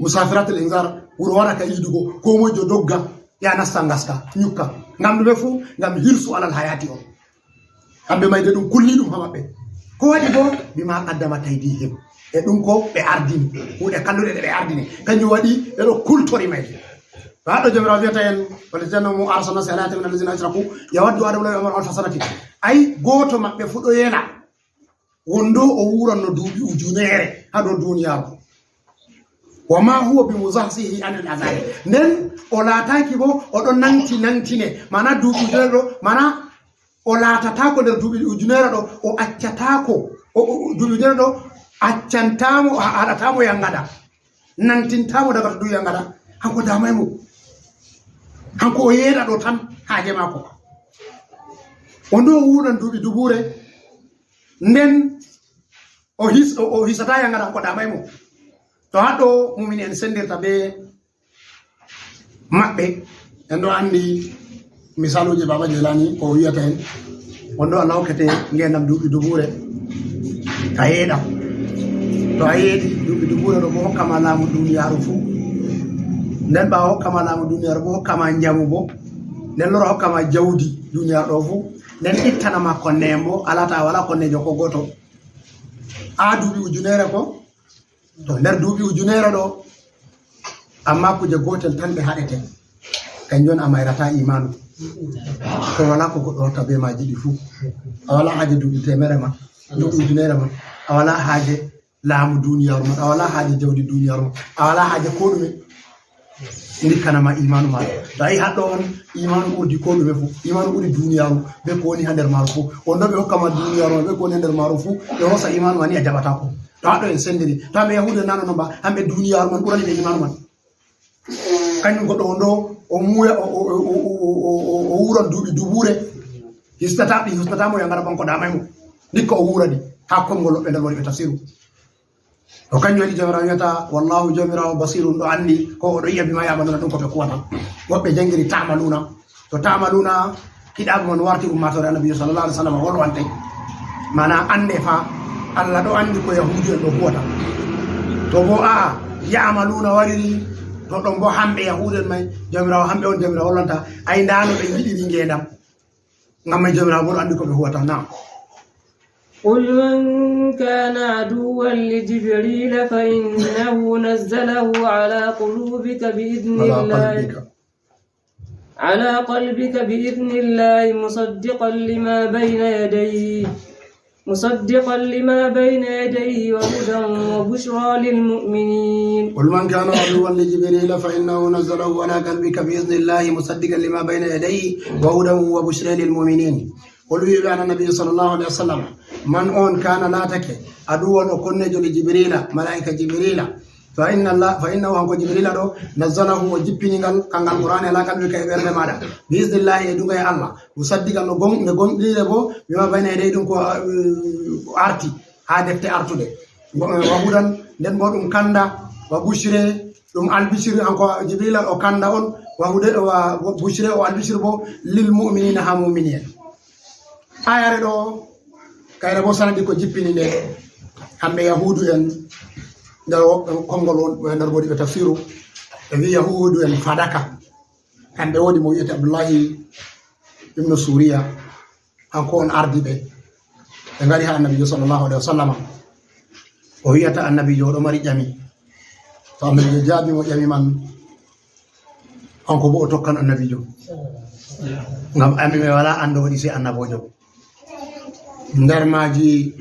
musafiratul inzar wuro waraka yidugo ko mojo dogga ya nasta gaska ñukka ngam ɗume fu ngam hirsu alal hayati on kamɓe mayde ɗum kulli ɗum ha maɓɓe ko waɗi bo bima qaddama taydihim e ɗum ko ɓe ardini huuɗe kalluɗe ɗe ɓe ardini kanjum waɗi ɓeɗo kultori mayde haɗo jomirawo wiyata en wala janna mu arsalna salata min allazina ashraku yawaddu adamu law amara alfa sanati ay goto maɓɓe fu ɗo yela wondo o wuranno duuɓi ujunere ha dow duniyaru wa ma huwa bi muzahsihi anil azabi nden o laataki bo oɗo nantine mana duuɓi ujunere ɗo mana o laatatako nder duuɓi ujunere ɗo o accatako duuɓi ujunere ɗo accantamo haɗatamo yangada nantintamo daga to du yangada hanko damay mo hanko o yeeɗa ɗo tan haaje mako o ndo wuuɗan duuɓi dubure nden o hisata yangada hanko damay mo to haɗo mumini en sendirta be maɓɓe en ɗo andi misaluji baba jelani ko wiyata en on ɗo a lawkete ngendam duuɓi dubure a yeeɗa to a yeeɗi duuɓi dubure ɗo bo hokkama laamu duniyaru fuu nden ɓawa hokkama laamu duniyaru bo hokkama jamu bo nden lora hokkama jawdi duniyaru ɗo fuu nden ittanama konneyen bo alata wala konnejo ko goto a duuɓi ujunere ko to nder duuɓi ujunere ɗo amma kuje gotel tan ɓe haɗete kanjon a mayrata imanu to wala ko goɗɗo hotta be maji ɗi fuu a wala haaje duuɓi temere ma duuɓi ujunere ma a wala haaje laamu duniyaru ma a wala haaje jawdi duniyaru ma a wala haaje ko ɗume ndikkanama imanu ma to ayi haɗɗo on imanu ɓurdi ko ɗume fu imanu ɓuri duniyaru be ko woni ha nder maaro fu on ɗo ɓe hokkama duniyaru ma be ko woni ha nder maaro fu ɓe hosa imanu ma ni a jaɓatako to haɗɗo en sendiri to hamɓe yahude nano no mba hamɓe duniyaru man ɓurani ɓe imanu man kañum goɗɗo on ɗo o muuya o wuran duuɓi dubure histatamo yangara banko damay mo ndikka o wurani ha konngol woɓɓe nder waɗi ɓe tafsiru o kañum waɗi jomirawo wiyata wallahu jomirawo basirun ɗo anndi ko oɗo yiya bima yamanuna ɗum ko ɓe kuwata woɓɓe jangiri tamaluna to tamaluna kiɗaɓe mon warti ummatore annabijo sallallahu alaihi wasallam wolwante mana ande fa Allah ɗo andi ko yahudi en ɗo huwata to bo ya'maluna wariri to ɗon bo hamɓe yahudi en may jamirawo hamɓe on jamirawo hollanta ay ndano ɓe jiɗiri ngendam ngam jamirawo bo ɗo andi ko ɓe huwata na قل من كان عدوا لجبريل فإنه نزله على قلبك بإذن الله مصدقا لما بين يديه وهدى وبشرى للمؤمنين. قل من كان عدوا لجبريل فإنه نزله على قلبك بإذن الله مصدقا لما بين يديه وهدى وبشرى للمؤمنين. قل بأن النبي صلى الله عليه وسلم من أون كان ناتك عدوا وكنج لجبريل ملائكة جبريل فإنه أنكو جبريل نزله وجبني كان القرآن على قلبك يبرد ماذا بإذن الله يدعو يا الله مصدقا نقوم ليلبو بما بين يديهم أرتي هذا أرتو ده وهدى den bo dum kanda wa bushre dum albishir anko jibril o kanda on wa hude wa bushre o albishir bo lil mu'minina ha mu'minin ayare do kayre bo sanadi ko jippini de hambe yahudu en dar kongol won dar bodi be tafsiru e wi yahudu en fadaka kambe wodi mo yete abdullahi ibn suriya anko on ardibe e ngari ha annabi sallallahu alaihi wasallam o wiyata annabi jo do mari jami to annabi jaabi mo jami man anko bo o tokkan annabi jo ngam ami me wala ando woni si annabojo ndar maji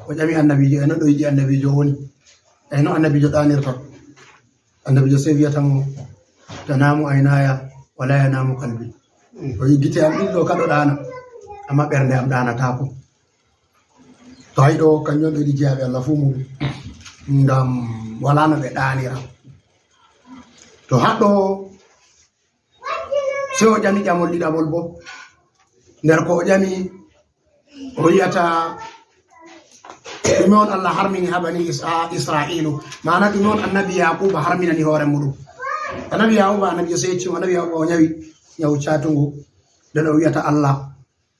o jami annabi jo eno do yidi annabi jo woni eno annabi jo danirta annabi jo se wiyata mo tanamu aynaya wala yanamu qalbi o yigite am do kado dana amma bernde am dana taako to haydo kanyon do di jaabe Allah fu mu ngam wala no be danira to haddo se o jami jamol didabol bo nder ko o jami o yata ɗume on Allah harmini ha bani israilu mana ɗume on annabi yaquba harminani hoore muɗum annabi yaquba annabi seccimo annabi yaquba o ñawi ñaw catungu nden o wiyata Allah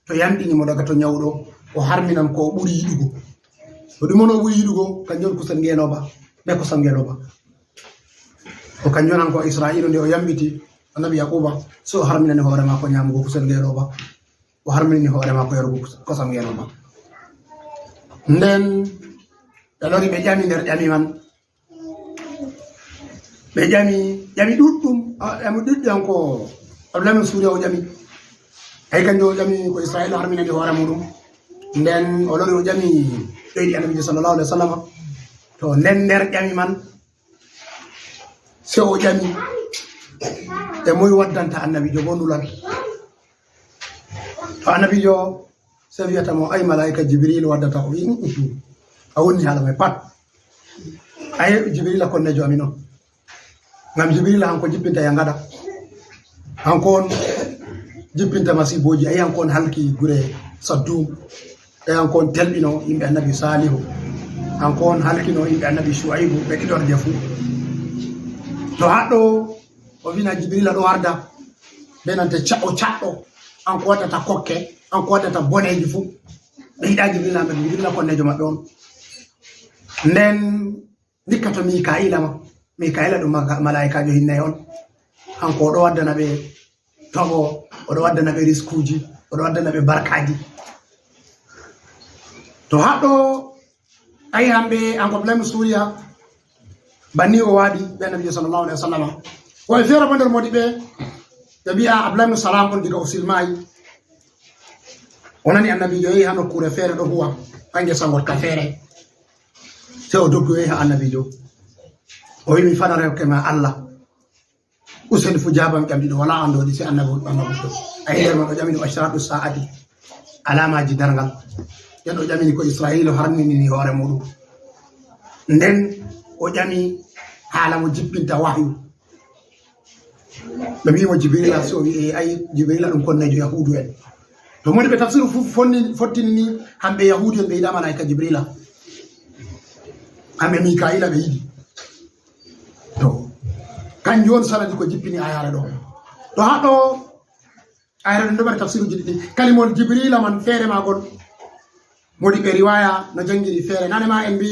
to yamɗinimo daga to ñawɗo o harminan ko ɓuri yiɗugo to ɗume on o ɓuri yiɗugo kanjon kusel ngenoba ɓe kosam ngenoba o kanjon an ko israilu nde o yambiti annabi yaquba so o harminani hoore makko ñamugo kusel ngenoba o harminani hoore makko yarugo kosam ngenoba nden ɓe lori ɓe ƴami nder ƴami man ɓe ƴami ɗuɗɗum ƴami ɗuɗɗum ko abdulamin suuriya o ƴami hay kanjo o ƴami ko israila harminani hoore muɗum nden o lori o ƴami ɓeyɗi annabijo sallallahu alaihi wa sallam to nden nder ƴami man se o ƴami e moy waddanta annabijo bo ndulal to annabijo se wiyata mo ay malaika jibril waddata o wi a wonni haala may pat ay jibril konnejo amin on ngam jibril hanko jippinta ya ngada hanko on jippinta masiboji ay hanko on halki gure saddum ay hanko on telɓino yimɓe annabi salihu hanko on halkino yimɓe annabi shuaibu ɓe ɗiɗorde fuu to haɗɗo o wina jibrila ɗo warda be nante caɗɗo hanko waddata kokke hanko waddata boneji fuu ɓe yiɗa jibrila konnejo maɓɓe on nden dikka to mikaila ɗum malaikajo hinnayi on hanko oɗo waddana ɓe toɓo oɗo waddana ɓe riskuji oɗo waddana ɓe barkaji to haɗɗo ayi hamɓe hanko blame suuriya banni o waɗi ɓe annabijo sallallahu alaihi wa sallam koye feere bo nder modi ɓe mbiya abdulahi salam on diga o silmayi o nani annabijo yehi ha nokkure feere ɗo huwa hange sangorka feere se o doggo yehi ha annabijo o wimi fanarekke ma Allah useni fu jaban kam ɗiɗo wala andoɗi si annabiɗo ayi nder man o ƴamini o ashratu sa'ati alamaji dargal nden o ƴamini ko israilu harminini hoore muɗum nden o ƴami haala mo jippinta wahyu ɓe mbimo jibrila so o wi ay jibrila ɗum konnejo yahudu en to moni ɓe tafsiru fottini ni hamɓe yahudu en ɓe yiɗa malaika jibrila hamɓe mikaila ɓe yiɗi to kanjum on sanadi ko jippini ayare ɗo to haɗo ayre ndo bar tafsiru jiddi kalimol jibril man fere magol modi be riwaya no jangiri fere nane ma en bi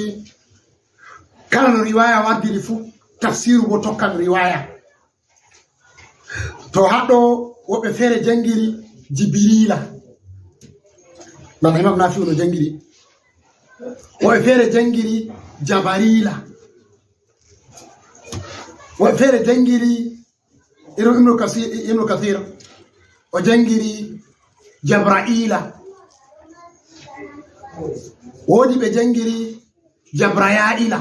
kala no riwaya wadiri fu tafsiru bo tokkan riwaya to haddo wobe fere jangiri jibrila man imam nafi no jangiri wobe fere jangiri jabarila wobe fere jangiri ibnu kathir o jangiri jabraila wodi be jangiri jabrayaila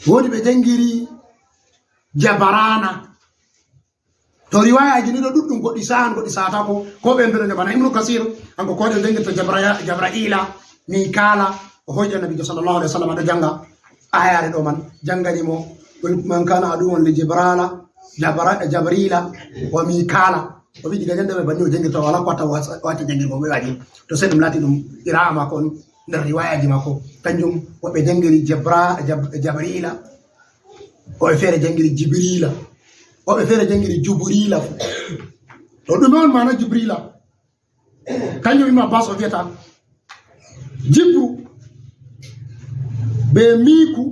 wodi be jangiri jabarana to riwaya jini do duddum goddi sata ko be mbere bana ibnu kasir anko ko de jangirta jabraila mikala o hoja nabi sallallahu alaihi wasallam do janga ayare do man jangani mo man kana aduwan li jabrila wa mikala o wi diga jande be banno jangirta wala ko ta wata jangir mo waji to se dum lati dum irama kon nder riwaya ji mako kanjum wobe jangiri jabrila o fere jangiri jibrila o fere jangiri jubrila to dum on mana jibrila kanjum ima baso vieta jibru be miku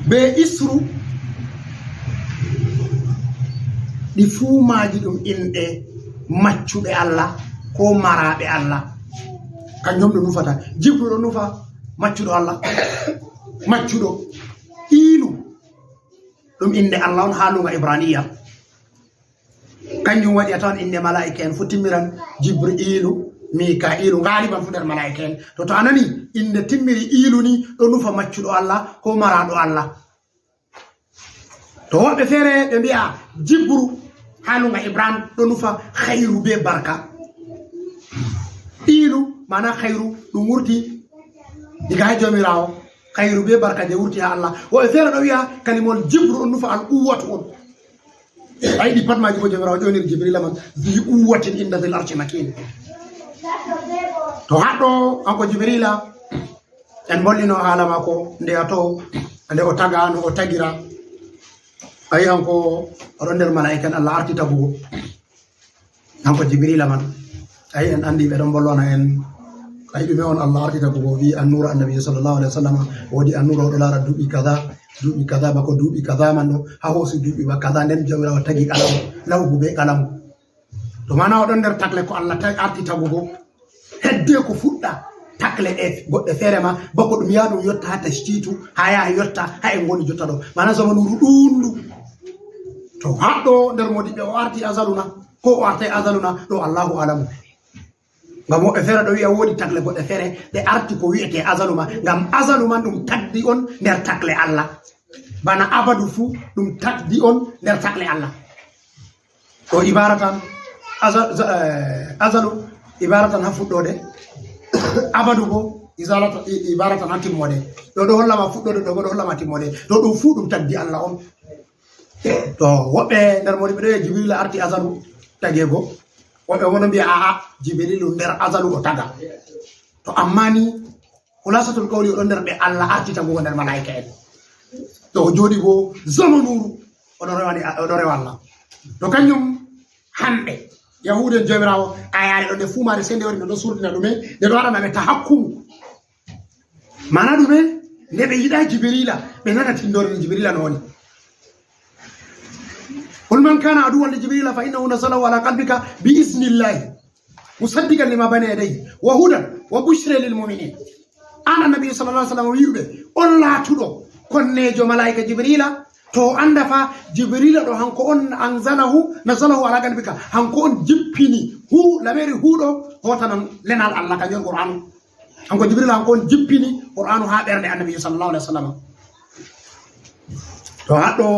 be isru di fuumaji dum inde maccube Allah ko marabe Allah kanjum do nufata jibru do nufa maccudo Allah maccudo ilu dum inde Allah on halunga ibraniya kanjum wadi atawan inde malaika en futimiran jibrilu mikailu ngaliban fu der malaika en to anani inde timmiri ilu ni do nufa maccudo Allah ko marado Allah to wobbe fere be bi'a jibru halunga ibrahim do nufa khairu be barka ilu mana khairu dum wurti diga jomirawo khairu be barka de wurti Allah wo fere do wi'a kalimol jibru on nufa al quwwatu on ay di patmaji ko jomirawo jonir jibril man bi quwwatin inda dhil arshi makin to haddo anko jibrila en bollino hala mako nde ato ande o tagano o tagira ay anko ronder malaika Allah arti tabu anko jibrila man ay en andi be don bollona en ay dum on Allah arti tabu bi an-nur an-nabi sallallahu alaihi wasallam wodi an-nur o lara dubi kaza bako dubi kaza man no ha hosi dubi ba kaza den jawra tagi kalam lawbu be kalam to mana o don der takle ko Allah tagi arti tabu hedde ko fudda takle e godde ferema bako dum yaadu yotta hata stitu haya yotta ha en goni jotta do mana zamanu dundu to haddo der modi be o arti azaluna ko o arti azaluna do Allahu alamu ngam o fere do wi'a wodi takle godde fere de arti ko wi'ete azaluma ngam azaluma dum taddi on der takle Allah bana abadu fu dum taddi on der takle Allah to ibaratan azalu ibaratan hafuddode abadu bo izalata ibaratan hatimode do hollama fuddode do hollama timode do fu dum taddi Allah on to wobbe der modi be jibril arti azalu tagego wobbe wono bi a jibril der azalu o taga to ammani khulasatul qawli o der be Allah arti tago der malaika en to jodi go zamanuru o do rewalla to kanyum hande yahude jomirawo ayare do de fumare sende wori do surtina dume de do wara be tahakkum mana dume ne be yida jibrila be nana tindore jibrila noni قل من كان عدوا لجبريل فإنه نزله على قلبك بإذن الله مصدقا لما بين يديه وهدى وبشرى للمؤمنين أنا النبي صلى الله عليه وسلم ويوبه الله تدو كنجو ملائكة جبريل تو أندفا جبريل دو هنكو نزله على قلبك هنكو جبيني هو لميري هو دو هو تنم لنا الله كان القرآن هنكو جبريل هنكو جبيني قرآن هذا النبي صلى الله عليه وسلم تو هادو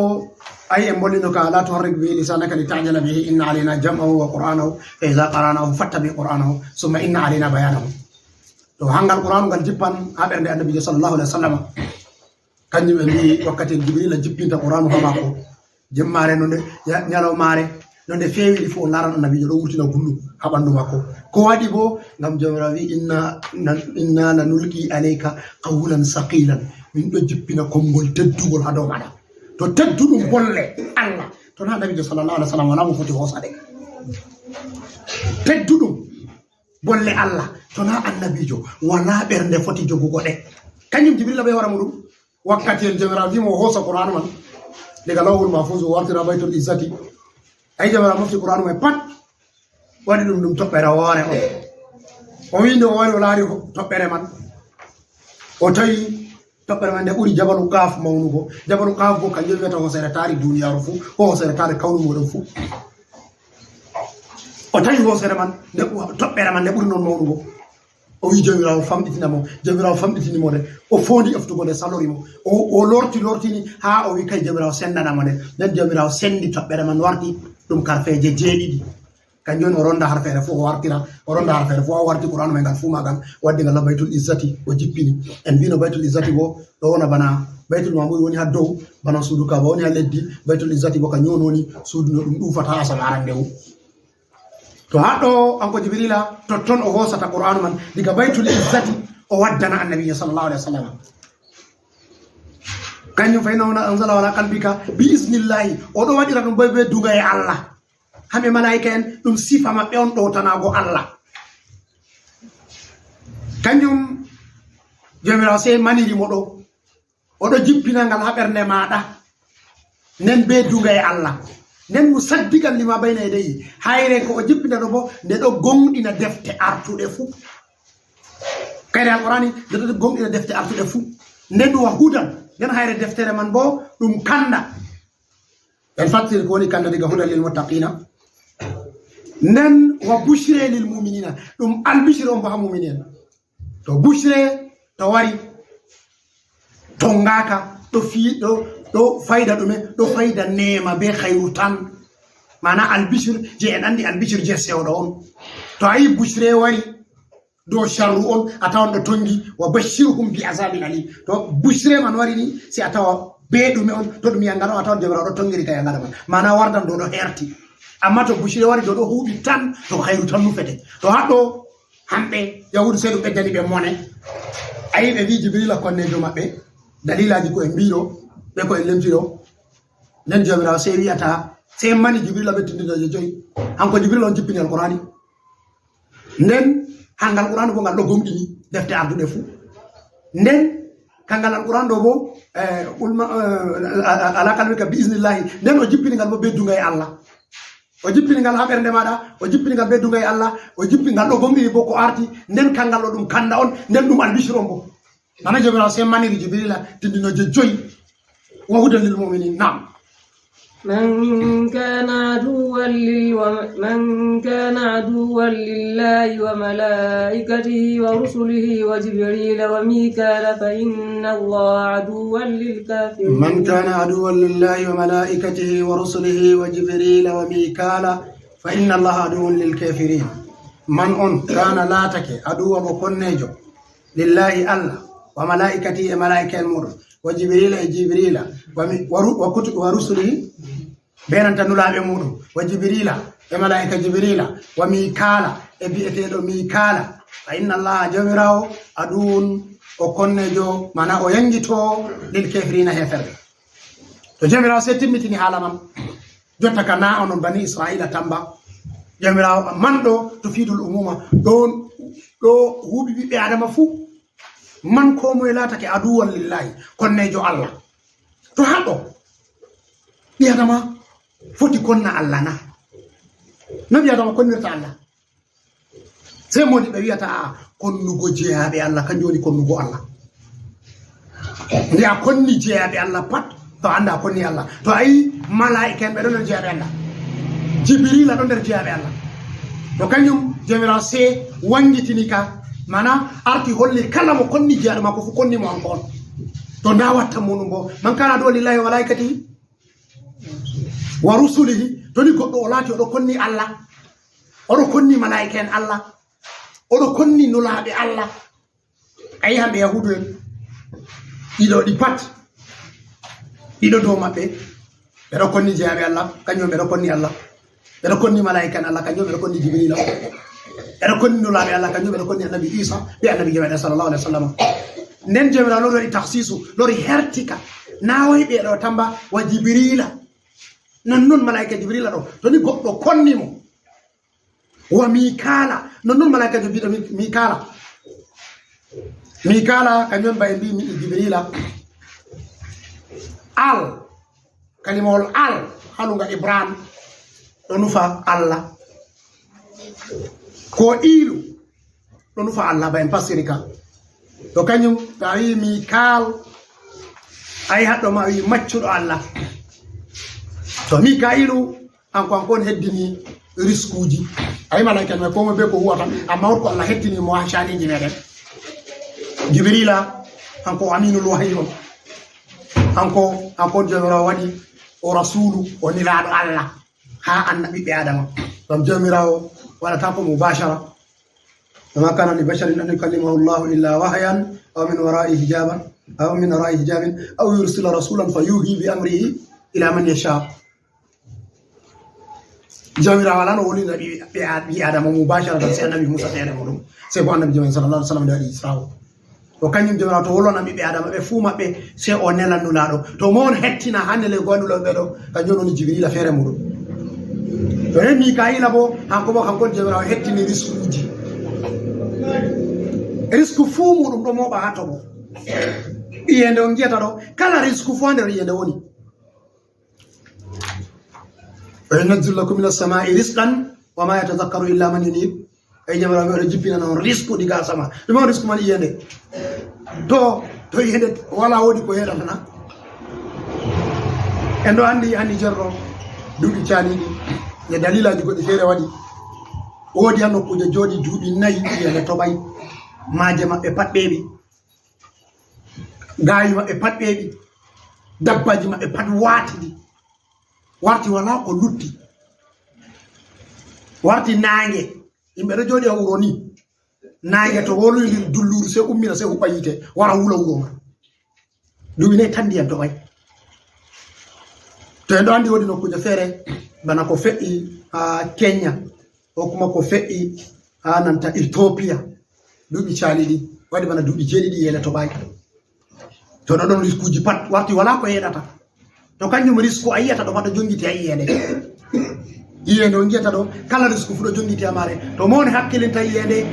أي أمبولينو كلا تحرك به لسانك لتعجل به إن علينا جمعه وقرآنه فإذا قرأناه فاتبع قرآنه ثم إن علينا بيانه تو هانغال قرآن قال جبان هذا النبي صلى الله عليه وسلم كان يبني وقت جبريل جبين القرآن فماكو جمارة نونde nyalo mare nonde fewi fo laran annabi do wurtina gullu ha bandu makko ko wadi bo ngam jawrawi inna lanulqi alayka qawlan saqilan min do jippina kongol teddugol ha do mada to teddudum bolle Allah to na nabi sallallahu alaihi wasallam wala mo foti hosade teddudum bolle Allah to na annabijo wala bernde foti jogugo de kanyum jibril be wara mudum wakkati en general vimo hosa qur'an man daga lawul mahfuz wartira baitul izzati ay jamara mufti qur'an may pat wadi dum tobbere wore o windo wari laari tobbere man o tawi tobbere man de buri jabalu qaf mawnugo jabalu qaf go kanjel weta hosere tari duniyaru fu hosere tari kawnu modon fu o tawi hosere man de tobbere man de buri non mawnugo o wi jomirawo famɗitinimo de o fondi eftugo de salorimo o lortini ha o wi kay jomirawo sendanamo de nden jomirawo sendi toɓɓere man warti ɗum karfeje jeeɗiɗi kanjum o ronda harfere fof o wartira o ronda harfere fof o warti qur'an me ngal fuu magal waddi ngal baytul izzati o jippini en wino baytul izzati bo ɗo wona bana baytul mamud woni ha dow bana suudu kaba woni ha leddi baytul izzati bo ka ñononi suudu no ɗum ɗufata asama arandewu to haɗo anko jibrila totton o hosata qur'anu man diga baytul izzati o waddana annabi sallallahu alaihi wasallam kanjum fayna wona anzala wala qalbika bi iznillahi o do wadira dum be duga e Allah hambe malaika en dum sifa mabbe on do tanago Allah kanjum jomirawo se maniri modo o do jippina ngal haberne maada nen be duga e Allah nen musaddiqan lima bayna yadayhi hayre ko o jippina do bo de do gongdina defte artude fu kayre alqurani de do gongdina defte artude fu nen wa hudan nen hayre deftere man bo dum kanda en fatir ko woni kanda diga hudan lil muttaqina nen wa bushra lil mu'minina dum albishro ba mu'minin to bushre to wari to ngaka to fi do fayda dume do fayda neema be khayru tan mana albishir je en andi albishir je sewdo on to ayi bushre wari do sharru on atawan do tongi wa bashirhum bi azabin ali to bushre man wari ni si atawa be dume on to dum yangano atawan de do tongiri kay yangada man mana wardan do herti amma to bushre wari do huubi tan to khayru tan nu fete to haddo hambe yahudu sedu be dani be mone ayi be wi jibril ko ne do mabbe dalilaji ko en biro be ko en lemtiro nen jomirawo se wi'ata se mani jibril be tindinaje joyi hanko jibril on jippini alqur'ani nden hangal qur'an bo ngal do gomdini defte ardude fu nden kangal alqur'an do bo ala kalbika bi iznillah nden o jippini ngal bo beddunga e Allah o jippini ngal haberde mada o jippini ngal beddunga e Allah o jippini ngal do gomdini bo ko arti nden kangal do dum kanda on nden dum albishron bo nana jomirawo se mani jibril tindinoje joyi وهدى للمؤمنين نعم من كان عدوا لله وملائكته ورسله وجبريل وميكال فإن الله عدوا للكافرين من كان عدوا لله وملائكته ورسله وجبريل وميكال فإن الله عدو للكافرين من كان لا تك عدوا بكنيجو لله الله وملائكته ملائكة المر وجبريل جبريل ورسله بينت نلابي مودو وجبريل ملائكة جبريل وميكال بيتيدو ميكال فإن الله جمراو أدون وكنجو مانا وينجتو للكافرين هفر تو جمراو ستمتني حالما جوتا كنا أنون بني إسرائيل تنبا جمراو مندو تفيد الأمومة دون هو بي آدم فو man ko moy latake aduwan lillahi konnejo Allah to hado biyadama foti konna Allah na nabi adama konnirta Allah sai modi be wiata konnugo jeyabe Allah kanjoni konnugo Allah ndiya konni jeyabe Allah pat to anda konni Allah to ay malaika be don jeyabe Allah jibril don der jeyabe Allah to kanjum jemira se wangitini ka mana arti holli kala mo konni jaade mako fu konni mo ankon to dawatta munum bo man kana do lillahi wa malaikatihi wa rusulihi to ni goddo o lati o do konni Allah o do konni malaika en Allah o do konni nulaabe Allah ay hambe yahudu en ido di pat ido do mabbe be do konni jaabe Allah kanyo be do konni Allah be do konni malaika en Allah kanyo be do konni jibril era konni nulaabe Allah kanyo be do konni nabi Isa be nabi Muhammad sallallahu alaihi wasallam nen jemira lori takhsisu lori hertika nawoy be do tamba wa jibrila non malaika jibrila ɗo to ni goɗɗo konnimo wa mikala non malaika jibrila mikala kañum ba e mbi mi jibrila al kalimol al halunga ibrahim ɗo nufa allah ko ilu ɗo nufa allah ba en pasiri ka to kañum to a wi mikal ayi haɗɗo ma wi maccuɗo allah to mikailu ankon heddini risque uji ayi malaika me ko mo be ko huwata amma wot ko allah heddini mo ha shaniji meɗen jibrila hanko aminul wahyi on hanko jomirawo waɗi o rasulu o nilaɗo allah ha annabi ɓe adama ɗum jomirawo waɗata ko mubashara wama kana li basharin an yukallimahu llahu illa wahyan aw min wara'i hijabin aw yursila rasulan fayuhi bi amrihi ila man yasha jomirawo ala no wolina ɓi adama mubashara tan si annabi musa feere muɗum sey bo annabi jomen sallallah alih sallam nde waɗi israo o kañum jomirawo to wollona ɓiɓɓe adama ɓe fuu maɓɓe sey o nelannulaɗo to mo on hettina hande le gonɗuloɓe ɓe ɗo kañum woni jibrila feere muɗum to nen mikaila bo hanko bo kankon jomirawo hettini risque uji risque fuu muɗum ɗo moɓa ha toɓo iyende on jiyata ɗo kala risque fuu ha nder iyende woni wa yunazzilu lakum min as-samai risqan wa ma yatadhakkaru illa man yunib ay jomirawo mi oɗo jippinana on risque ɗiga sama ɗum on risque man iyende to iyende wala woodi ko heɗatana en ɗo andi handi jerɗo duuɓi caniɗi e dalilaji goɗɗi feere waɗi woodi ha nokkuje jooɗi duuɓi 4 iyende toɓay maaje maɓɓe pat ɓeeɓi gaayi maɓɓe pat ɓeeɓi dabbaji maɓɓe pat waatiɗi warti wala ko lutti warti naange yimɓe ɗo jooɗi ha wuro ni naange to woloydir dulluru sey ummina sey huɓɓa yite wara wula wuro ma duuɓi 4 tan ndiyam toɓay to en ɗo andi woodi nokkuje feere bana ko feƴƴi ha Kenya o kuma ko feƴƴi ha nanta Ethiopia duuɓi caaliɗi waɗi bana duuɓi 7 yele toɓay to ɗo ɗon risque uji pat warti wala ko heɗata to kañum risque a yiyata ɗo pat ɗo jongiti ha iyende on jiyata ɗo kala risque fu ɗo jongiti ha mare to mawni hakkilinta iyende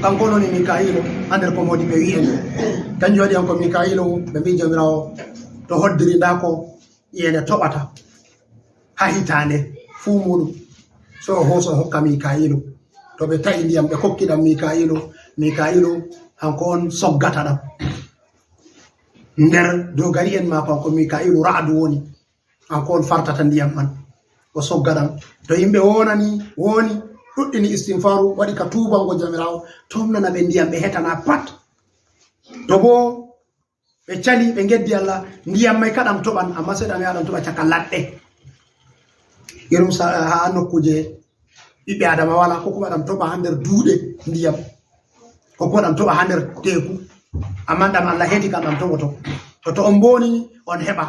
kanko noni mikailo ha nder ko modi ɓe wi'en kanjum waɗi hanko mikailo ɓe mbi jomirawo to hoddiri nda ko iyende toɓata ha hitande fuu muɗum so o hooso hokka mikailo to ɓe ta'i ndiyam ɓe kokkiɗam mikailo hanko on soggata ɗam nder dogari en mako hanko mikailo ra'adu woni hanko on fartata ndiyam man o sogga ɗam to yimɓe woni ɗuɗɗini istinfaru waɗi ka tubango jomirawo tomnana ɓe ndiyam ɓe hetana pat to bo ɓe cali ɓe geddi Allah ndiyam may kaɗam toɓan amma seeɗa mi aɗam toɓa caka laɗɗe yerum ha nokkuje ɓiɓɓe adama wala ko kuma ɗam toɓa ha nder duuɗe ndiyam ko kuma ɗam toɓa ha nder teku amma ɗam Allah heeti kam ɗam toɓoto to on mboni on heɓa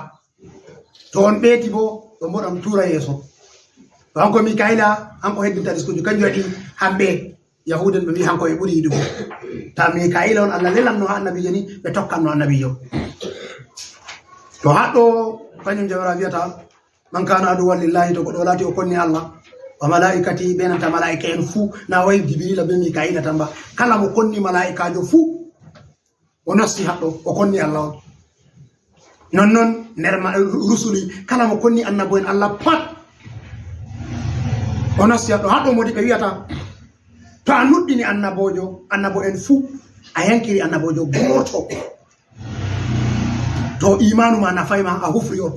to on ɓeeti bo ɗo mbo ɗam tura yeeso to hanko mikaila hanko heddinta risque uji kanjum waɗi hamɓe yahuden ɓe mbi hanko ɓe ɓuri yiɗugo ta mikaila on Allah lelanno ha annabijo ni ɓe tokkanno annabijo to haɗɗo kañum jawra wiyata man kana aduwwan lillahi to goɗɗo laati o konni Allah wa malaikati ɓe nanta malaika en fuu na wayi jibrila be mikaila tan ba kala mo konni malaikajo fuu o nasti haɗɗo o konni Allah on non nder rusuli kala mo konni annabo en Allah pat o nasti haɗɗo modi ɓe wiyata to a nuɗɗini annabo en fuu a yankiri annabojo goto to imanu ma nafayma a hufri on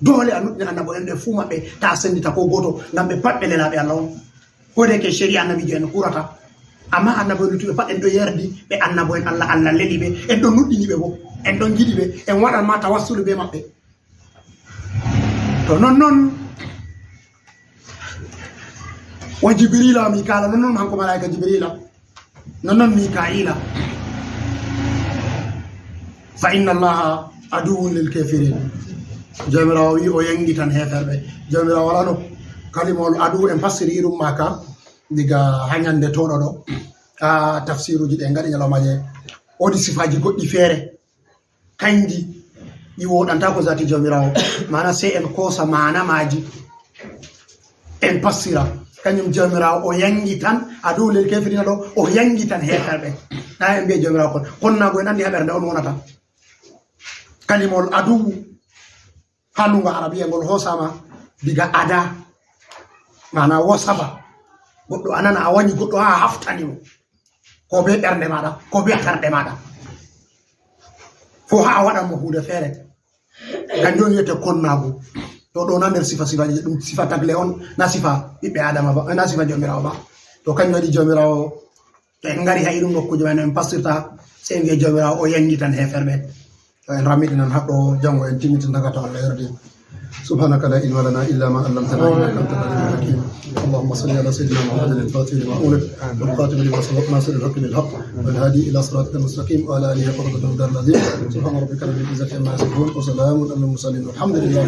dole a nuɗɗini annabo en ɓe fuu maɓɓe ta sendita ko goto ngam ɓe pat ɓe lelaɓe Allah on kodeke sheri annabijo en kurata amma annabo en luttuɓe pat en ɗo yerdi ɓe annabo en Allah leli ɓe en ɗo nuɗɗini ɓe bo en ɗon jiɗi ɓe en waɗan ma tawassulu be maɓɓe to non wa jibrila mikala non hanko malaika jibrila non mikaila fa inna allaha aduwwun lil kafirin jomirawo wi o yangi tan heferɓe jomirawo walano kalimol adu en passiri ɗum maka diga hañande toɗo ɗo ha tafsiruji ɗe gaɗi ñalomaje odi sifaji goɗɗi feere kanji woɗanta ko zati jomirawo mana sai en kosa mana maji en passira kanyum jomirawo o yangi tan adu lel kefirina do o yangi tan heferbe na en be jomirawo kon nago en andi haberde on wonata kalimol adu halunga arabiya ngol hosama diga ada mana wasaba goddo anana a wani goddo ha haftani mo ko be bernde mada ko be tarde mada fo ha wadan mo hude fere kanjon yete konnago to do na nder sifa dum sifa tagle on na sifa bibbe adama ba na sifa jomirawo ba to kanjo di jomirawo to en ngari ha irum nokku jomane en pastirta se en jomirawo o yangi tan heferbe to en ramidi nan habdo jango en timiti daga to Allah yardi سبحانك لا علم لنا الا ما علمتنا انك انت العليم الحكيم اللهم صل على سيدنا محمد الفاتح لما أولد والخاتم لما سبق ناصر الحق بالحق والهادي الى صراطك المستقيم وعلى اله وصحبه وسلم. سبحان ربك رب العزه عما يصفون وسلام على المرسلين والحمد لله.